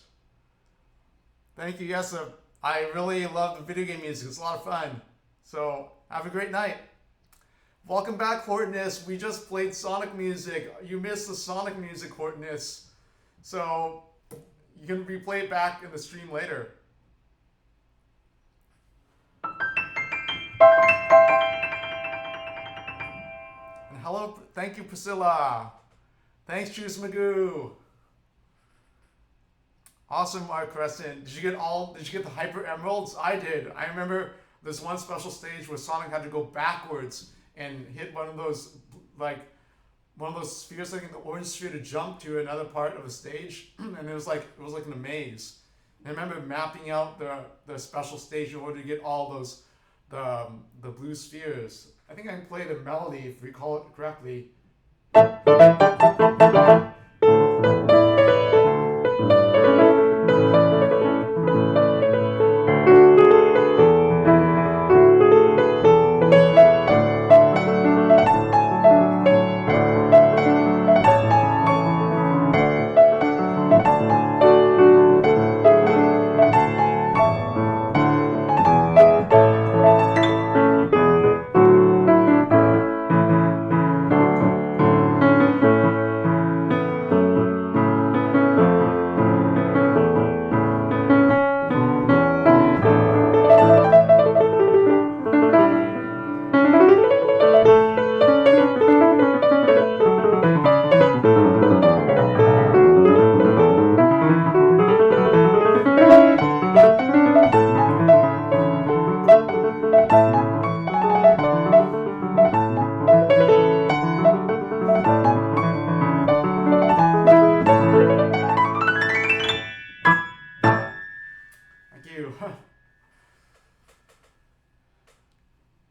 Thank you, yes. I really love the video game music. It's a lot of fun. So have a great night. Welcome back, Hortonus. We just played Sonic music. You missed the Sonic music, Hortonus. So you can replay it back in the stream later. And hello, thank you, Priscilla. Thanks, Juice Magoo. Awesome, Art Crescent. Did you get the Hyper Emeralds? I did. I remember there's one special stage where Sonic had to go backwards and hit one of those spheres, like the orange sphere, to jump to another part of the stage, and it was like in a maze. And I remember mapping out the special stage in order to get all those the blue spheres. I think I played a melody, if we recall it correctly.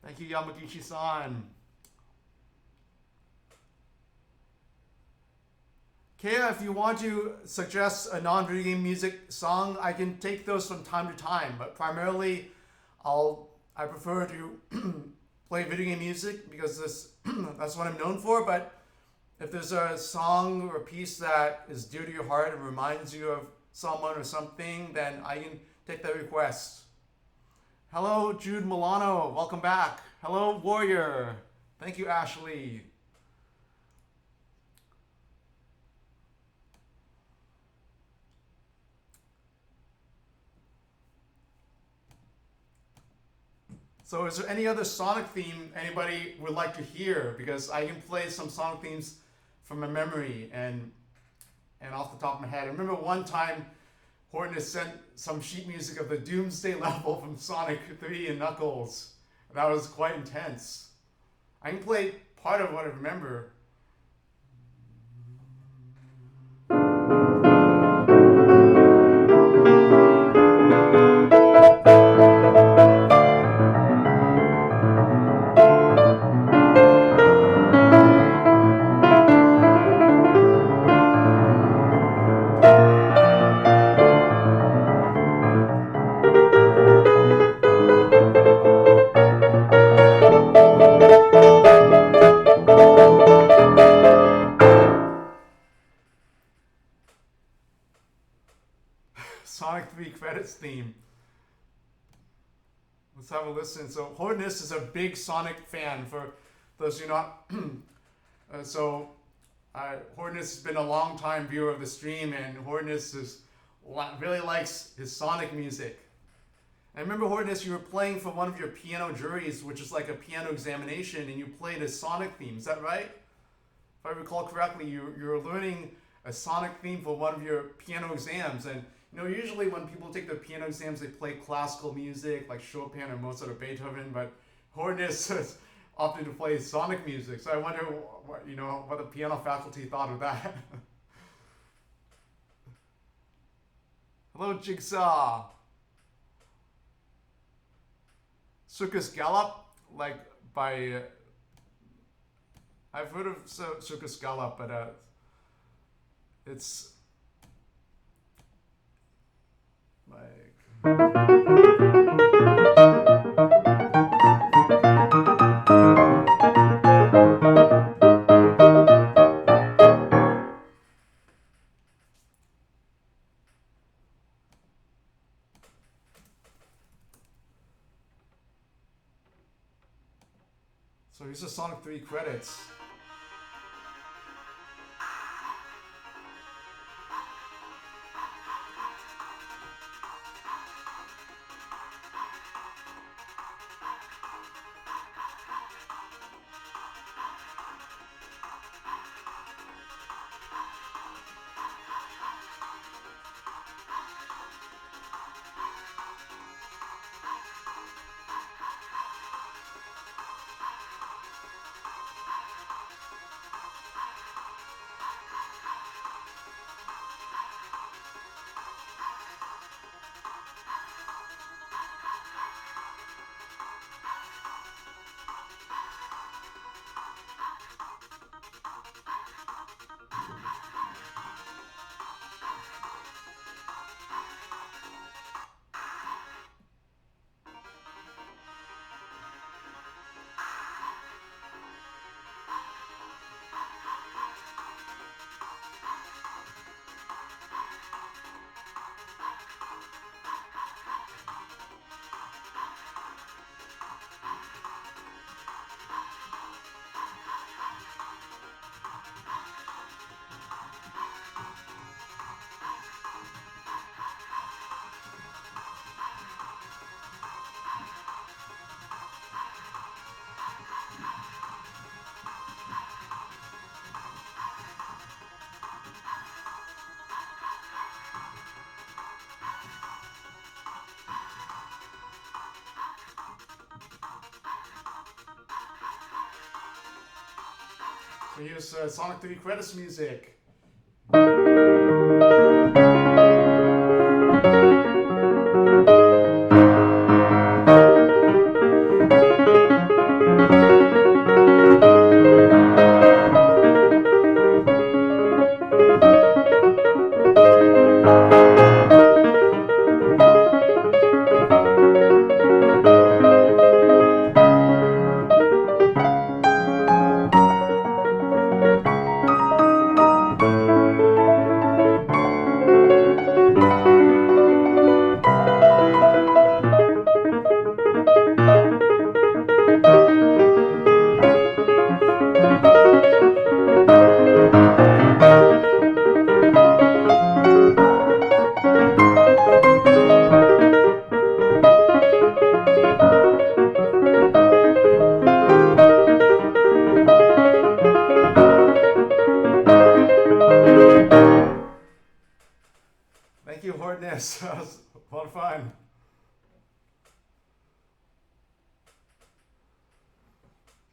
Thank you, Yamaguchi-san. Kea, if you want to suggest a non-video game music song, I can take those from time to time, but primarily I prefer to play video game music because that's what I'm known for. But if there's a song or a piece that is dear to your heart and reminds you of someone or something, then I can take that request. Hello, Jude Milano. Welcome back. Hello, Warrior. Thank you, Ashley. So is there any other Sonic theme anybody would like to hear? Because I can play some Sonic themes from my memory and off the top of my head. I remember one time Horton has sent some sheet music of the Doomsday level from Sonic 3 and Knuckles. That was quite intense. I can play part of what I remember. Sonic 3 credits theme. Let's have a listen. So Hortonus is a big Sonic fan, for those who not. Hortonus has been a long time viewer of the stream, and Hortonus really likes his Sonic music. I remember, Hortonus, you were playing for one of your piano juries, which is like a piano examination, and you played a Sonic theme. Is that right? If I recall correctly, you were learning a Sonic theme for one of your piano exams. And you know, usually when people take their piano exams, they play classical music like Chopin or Mozart or Beethoven. But Hortonus opted to play Sonic music. So I wonder what what the piano faculty thought of that. Hello, Jigsaw. Circus Gallop, like by I've heard of Circus Gallop, but it's like. So here's the Sonic 3 credits. So here's Sonic 3 credits music. Thank you, Hortness. That was a lot of fun.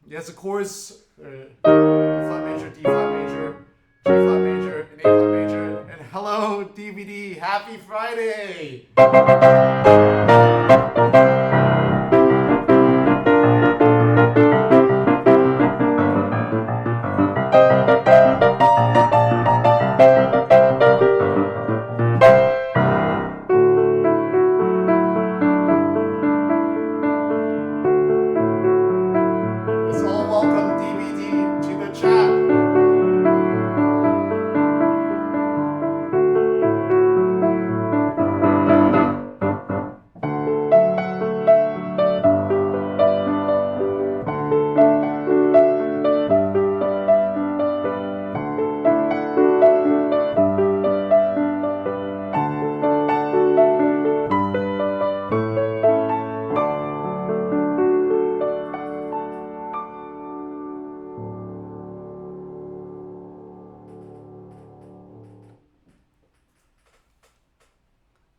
Yes, of course. E flat major, D flat major, G flat major, and A flat major. And hello, DVD. Happy Friday. It's all welcome, DVD, to the chat.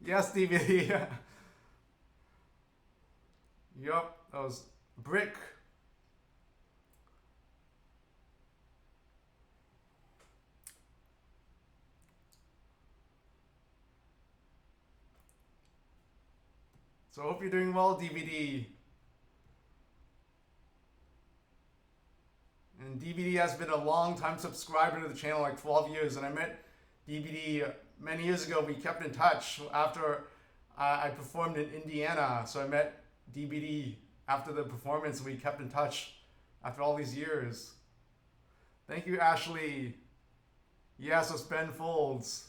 Yes, DVD. Yup, that was Brick. So I hope you're doing well, DVD. And DVD has been a long time subscriber to the channel, like 12 years. And I met DVD many years ago. We kept in touch after I performed in Indiana. So I met DVD after the performance, and we kept in touch after all these years. Thank you, Ashley. Yes, it's Ben Folds.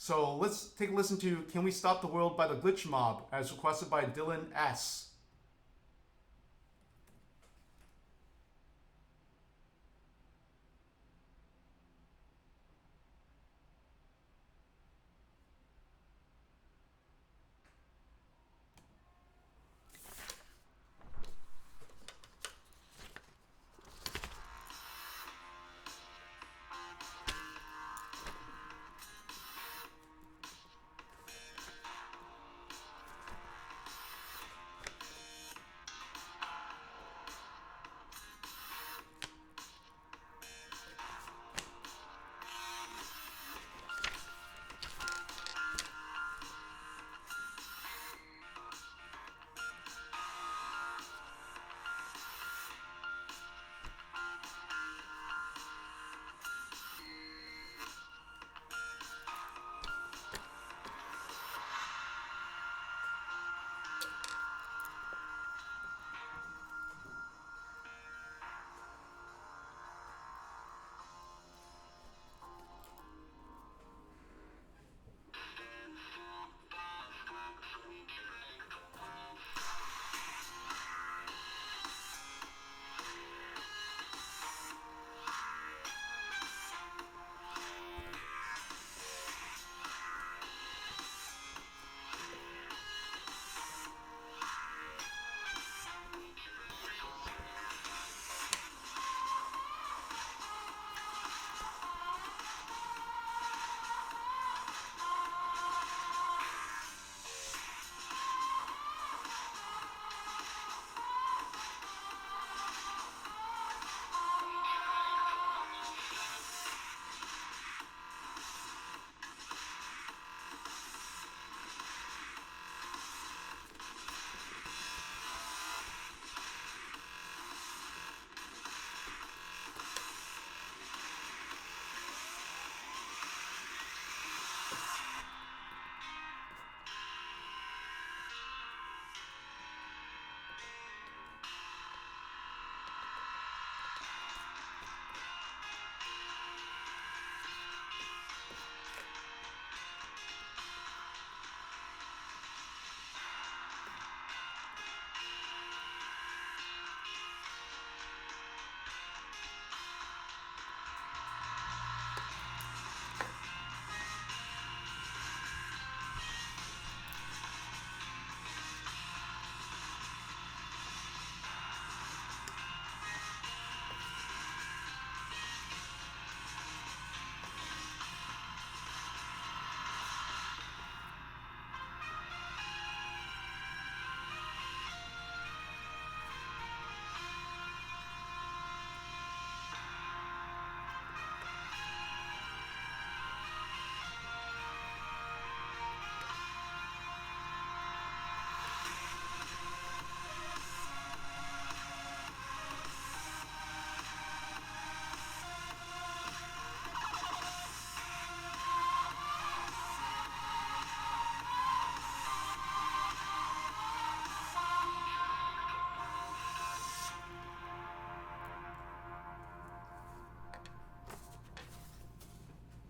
So let's take a listen to Can We Stop the World by the Glitch Mob, as requested by Dylan S.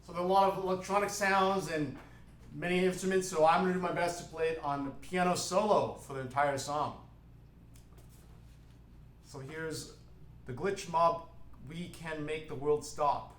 So there are a lot of electronic sounds and many instruments, so I'm going to do my best to play it on the piano solo for the entire song. So here's the Glitch Mob, We Can Make the World Stop.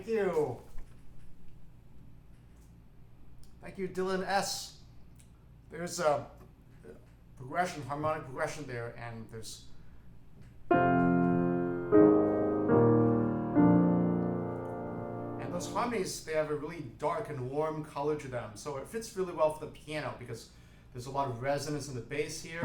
Thank you. Thank you, Dylan S. There's a progression, harmonic progression there, and there's those harmonies, they have a really dark and warm color to them, so it fits really well for the piano because there's a lot of resonance in the bass here.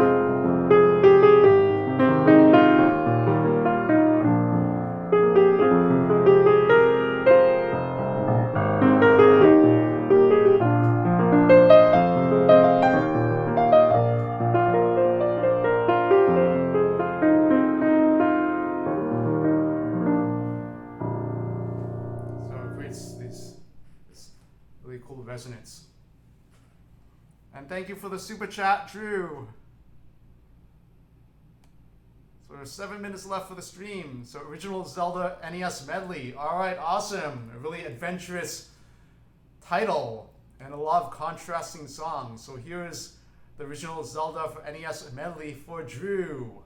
Resonance. And thank you for the super chat, Drew. So there's 7 minutes left for the stream. So original Zelda NES medley. All right, awesome. A really adventurous title and a lot of contrasting songs. So here is the original Zelda for NES medley for Drew.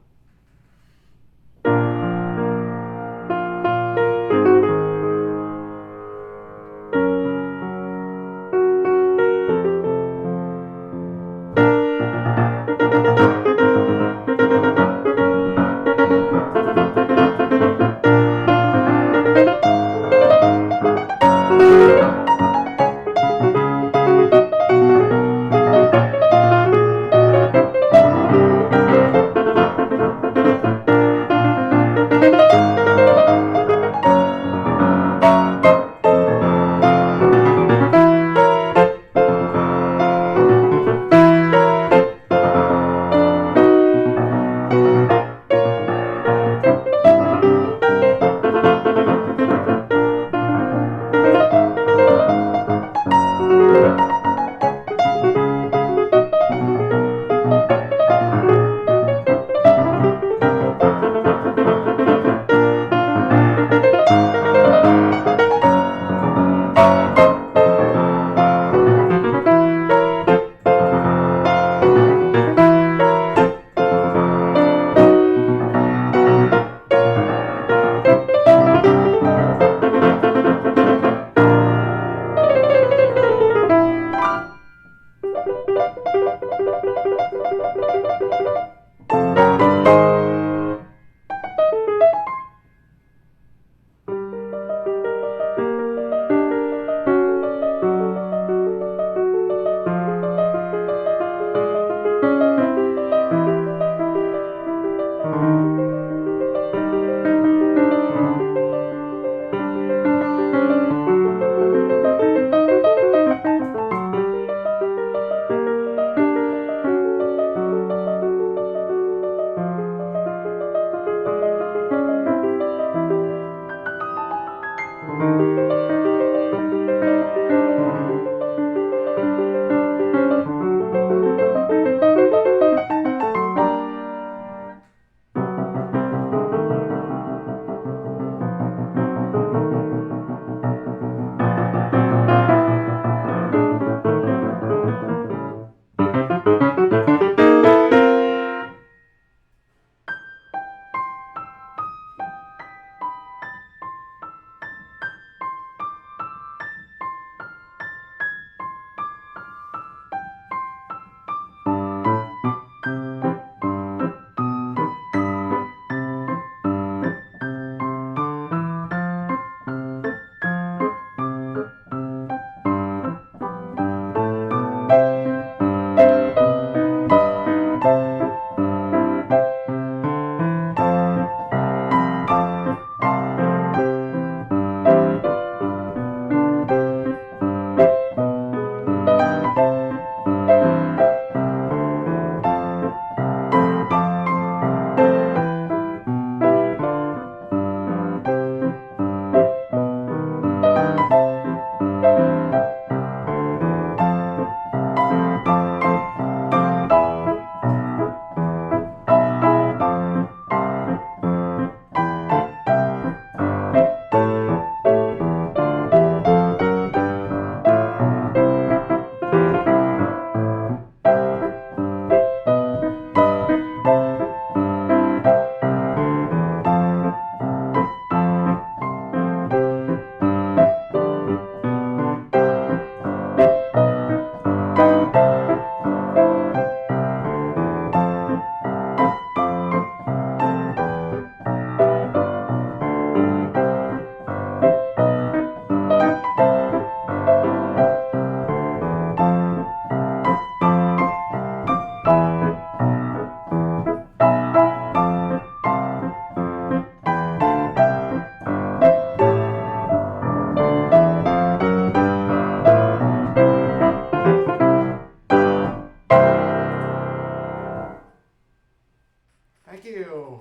Thank you.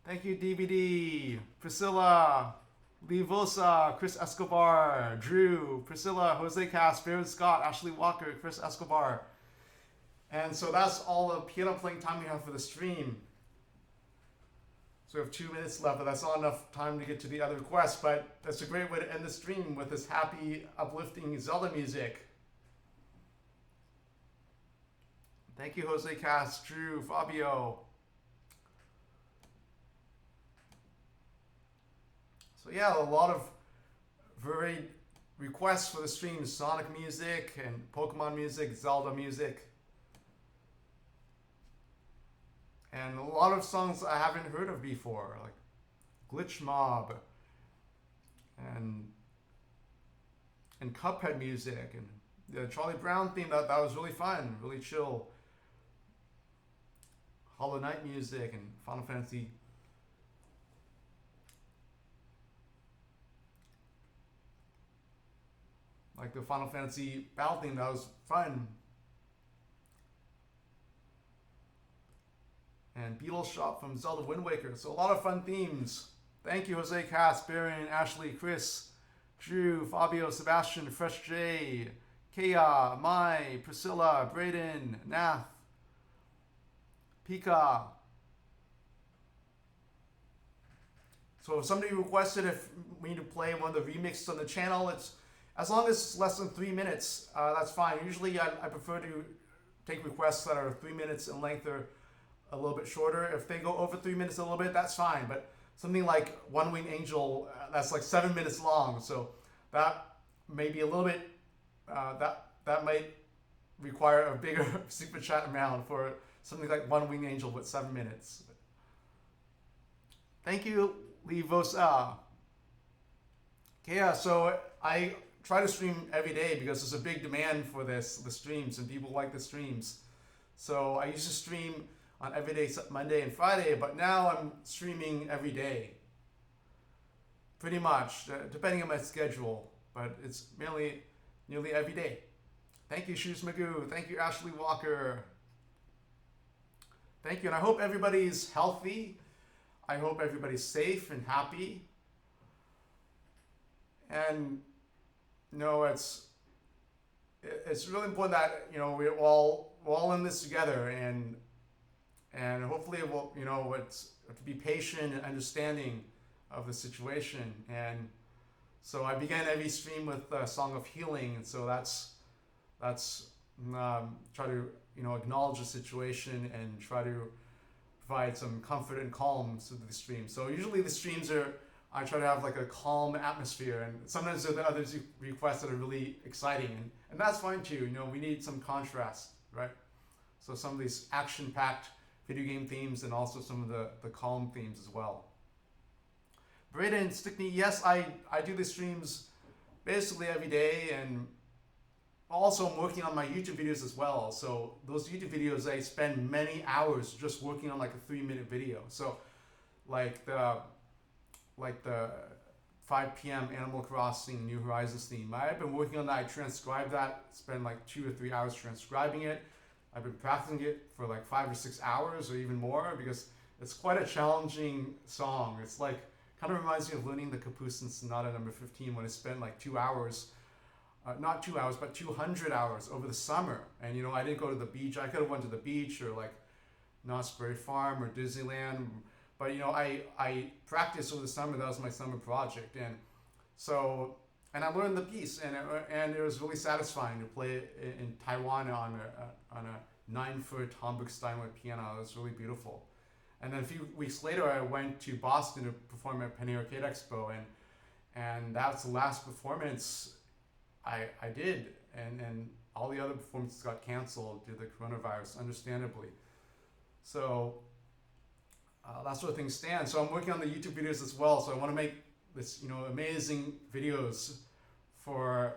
Thank you, DVD, Priscilla, Livosa, Chris Escobar, Drew, Priscilla, Jose Cass, Baron Scott, Ashley Walker, Chris Escobar. And so that's all the piano playing time we have for the stream. So we have 2 minutes left, but that's not enough time to get to the other requests. But that's a great way to end the stream with this happy, uplifting Zelda music. Thank you, Jose Cass, Drew, Fabio. So yeah, a lot of varied requests for the stream: Sonic music and Pokemon music, Zelda music. And a lot of songs I haven't heard of before, like Glitch Mob and Cuphead music and the Charlie Brown theme. That was really fun, really chill. Hollow Knight music and Final Fantasy. Like the Final Fantasy battle theme, that was fun. And Beedle Shop from Zelda Wind Waker. So a lot of fun themes. Thank you, Jose Cass, Baron, Ashley, Chris, Drew, Fabio, Sebastian, Fresh J, Kea, Mai, Priscilla, Braden, Nath, Pika. So if somebody requested if we need to play one of the remixes on the channel, it's as long as it's less than 3 minutes, that's fine. Usually I prefer to take requests that are 3 minutes in length or a little bit shorter. If they go over 3 minutes a little bit, that's fine. But something like One Winged Angel, that's like 7 minutes long. So that may be a little bit, that might require a bigger super chat amount for something like One Winged Angel with 7 minutes. Thank you, Livosa. Okay, yeah, so I try to stream every day because there's a big demand for the streams, and people like the streams. So I used to stream on every day except Monday and Friday, but now I'm streaming every day. Pretty much, depending on my schedule, but it's mainly nearly every day. Thank you, Shoes Magoo. Thank you, Ashley Walker. Thank you, and I hope everybody's healthy. I hope everybody's safe and happy. And it's really important that we're all in this together, and hopefully we'll it's to be patient and understanding of the situation. And so I began every stream with a song of healing, and so that's try to acknowledge the situation and try to provide some comfort and calm to the stream. So usually the streams I try to have like a calm atmosphere, and sometimes there are other requests that are really exciting, and that's fine too. We need some contrast, right? So some of these action-packed video game themes and also some of the calm themes as well. Braden Stickney, yes, I do the streams basically every day, and also I'm working on my YouTube videos as well. So those YouTube videos, I spend many hours just working on like a 3-minute video. So like the 5 p.m. Animal Crossing New Horizons theme, I've been working on that. I transcribed that, spend like 2 or 3 hours transcribing it. I've been practicing it for like 5 or 6 hours or even more, because it's quite a challenging song. It's like, kind of reminds me of learning the Capucin Sonata number 15, when I spent like 2 hours, not 2 hours, but 200 hours over the summer. And I didn't go to the beach. I could have went to the beach or like Knott's Berry Farm or Disneyland, but I practiced over the summer. That was my summer project, and I learned the piece, and it was really satisfying to play it in Taiwan on a 9-foot Hamburg Steinway piano. It was really beautiful. And then a few weeks later, I went to Boston to perform at Penny Arcade Expo, and that was the last performance I did, and all the other performances got canceled due to the coronavirus, understandably. So that sort of thing stands. So I'm working on the YouTube videos as well. So I want to make this, amazing videos for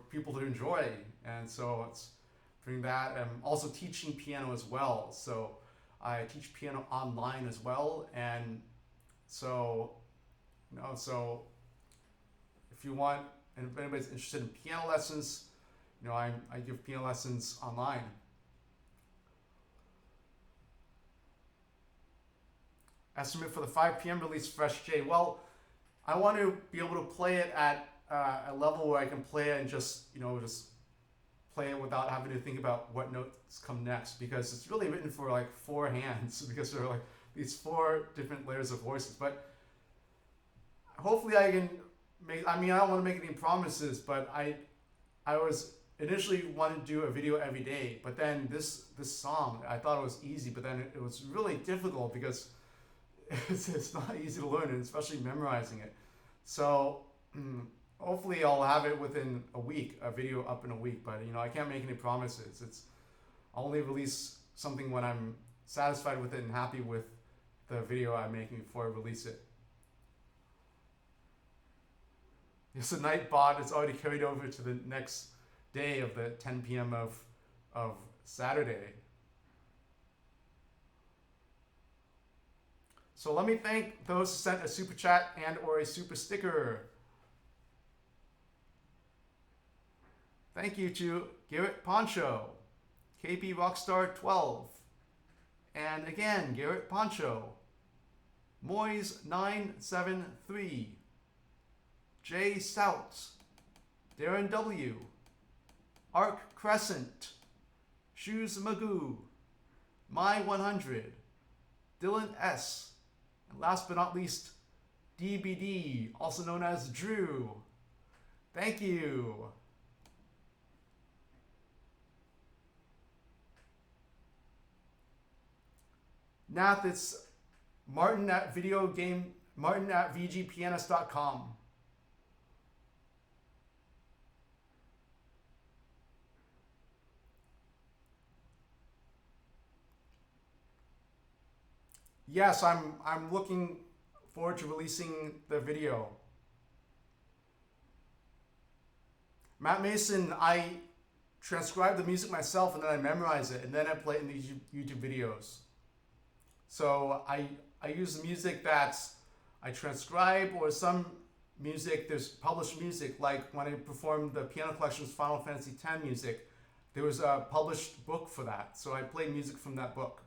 people to enjoy. And so it's doing that. I'm also teaching piano as well. So I teach piano online as well. And so, so if you want, and if anybody's interested in piano lessons, I give piano lessons online. Estimate for the 5 p.m. release Fresh J. Well, I want to be able to play it at a level where I can play it and just play it without having to think about what notes come next, because it's really written for like 4 hands because there are like these 4 different layers of voices. But hopefully I can make, I don't want to make any promises, but I was initially wanted to do a video every day, but then this song, I thought it was easy, but then it was really difficult because it's not easy to learn, and especially memorizing it. So hopefully I'll have it within a week, a video up in a week, but I can't make any promises. I'll only release something when I'm satisfied with it and happy with the video I'm making before I release it. It's a night bot. It's already carried over to the next day of the 10 p.m. of Saturday. So let me thank those who sent a super chat and or a super sticker. Thank you to Garrett Poncho, KP Rockstar 12, and again Garrett Poncho, Moyes 973, Jay Stout, Darren W, Arc Crescent, Shoes Magoo, My 100, Dylan S, and last but not least, DBD, also known as Drew. Thank you. Nath, it's Martin at VGPianist.com. Yes, I'm looking forward to releasing the video. Matt Mason, I transcribe the music myself and then I memorize it and then I play it in these YouTube videos. So I use the music that I transcribe, or some music, there's published music, like when I performed the Piano Collection's Final Fantasy X music, there was a published book for that. So I played music from that book.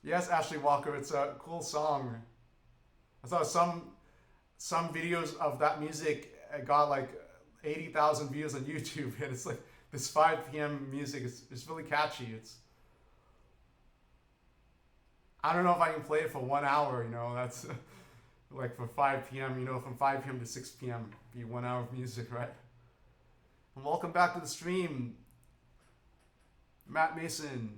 Yes, Ashley Walker, it's a cool song. I saw some videos of that music got like 80,000 views on YouTube, and it's like this 5 p.m. music. It's really catchy. I don't know if I can play it for 1 hour. That's like for 5 p.m. From 5 p.m. to 6 p.m. be 1 hour of music, right? And welcome back to the stream, Matt Mason.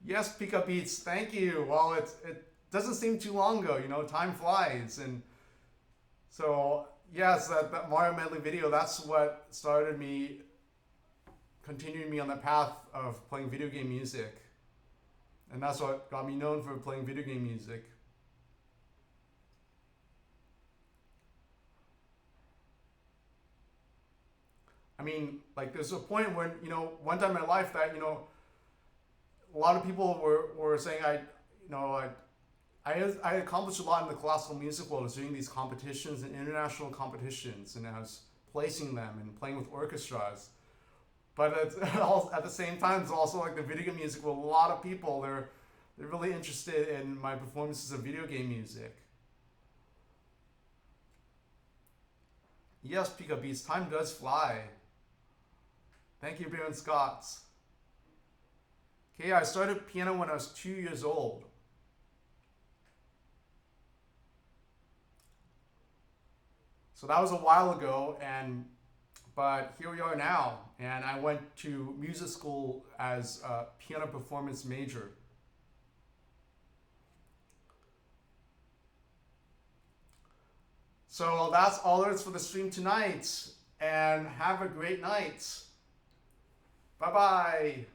Yes, Pika Beats, thank you. Well, it doesn't seem too long ago, time flies. And so, yes, that Mario Medley video, that's what started me, continuing me on the path of playing video game music. And that's what got me known for playing video game music. Like there's a point when, one time in my life that, a lot of people were saying I accomplished a lot in the classical music world. I was doing these competitions and international competitions, and I was placing them and playing with orchestras. But at the same time, it's also like the video game music world. A lot of people, they're really interested in my performances of video game music. Yes, Pika Beats, time does fly. Thank you, Baron Scotts. Okay, I started piano when I was 2 years old. So that was a while ago, but here we are now. And I went to music school as a piano performance major. So that's all there is for the stream tonight. And have a great night. Bye-bye.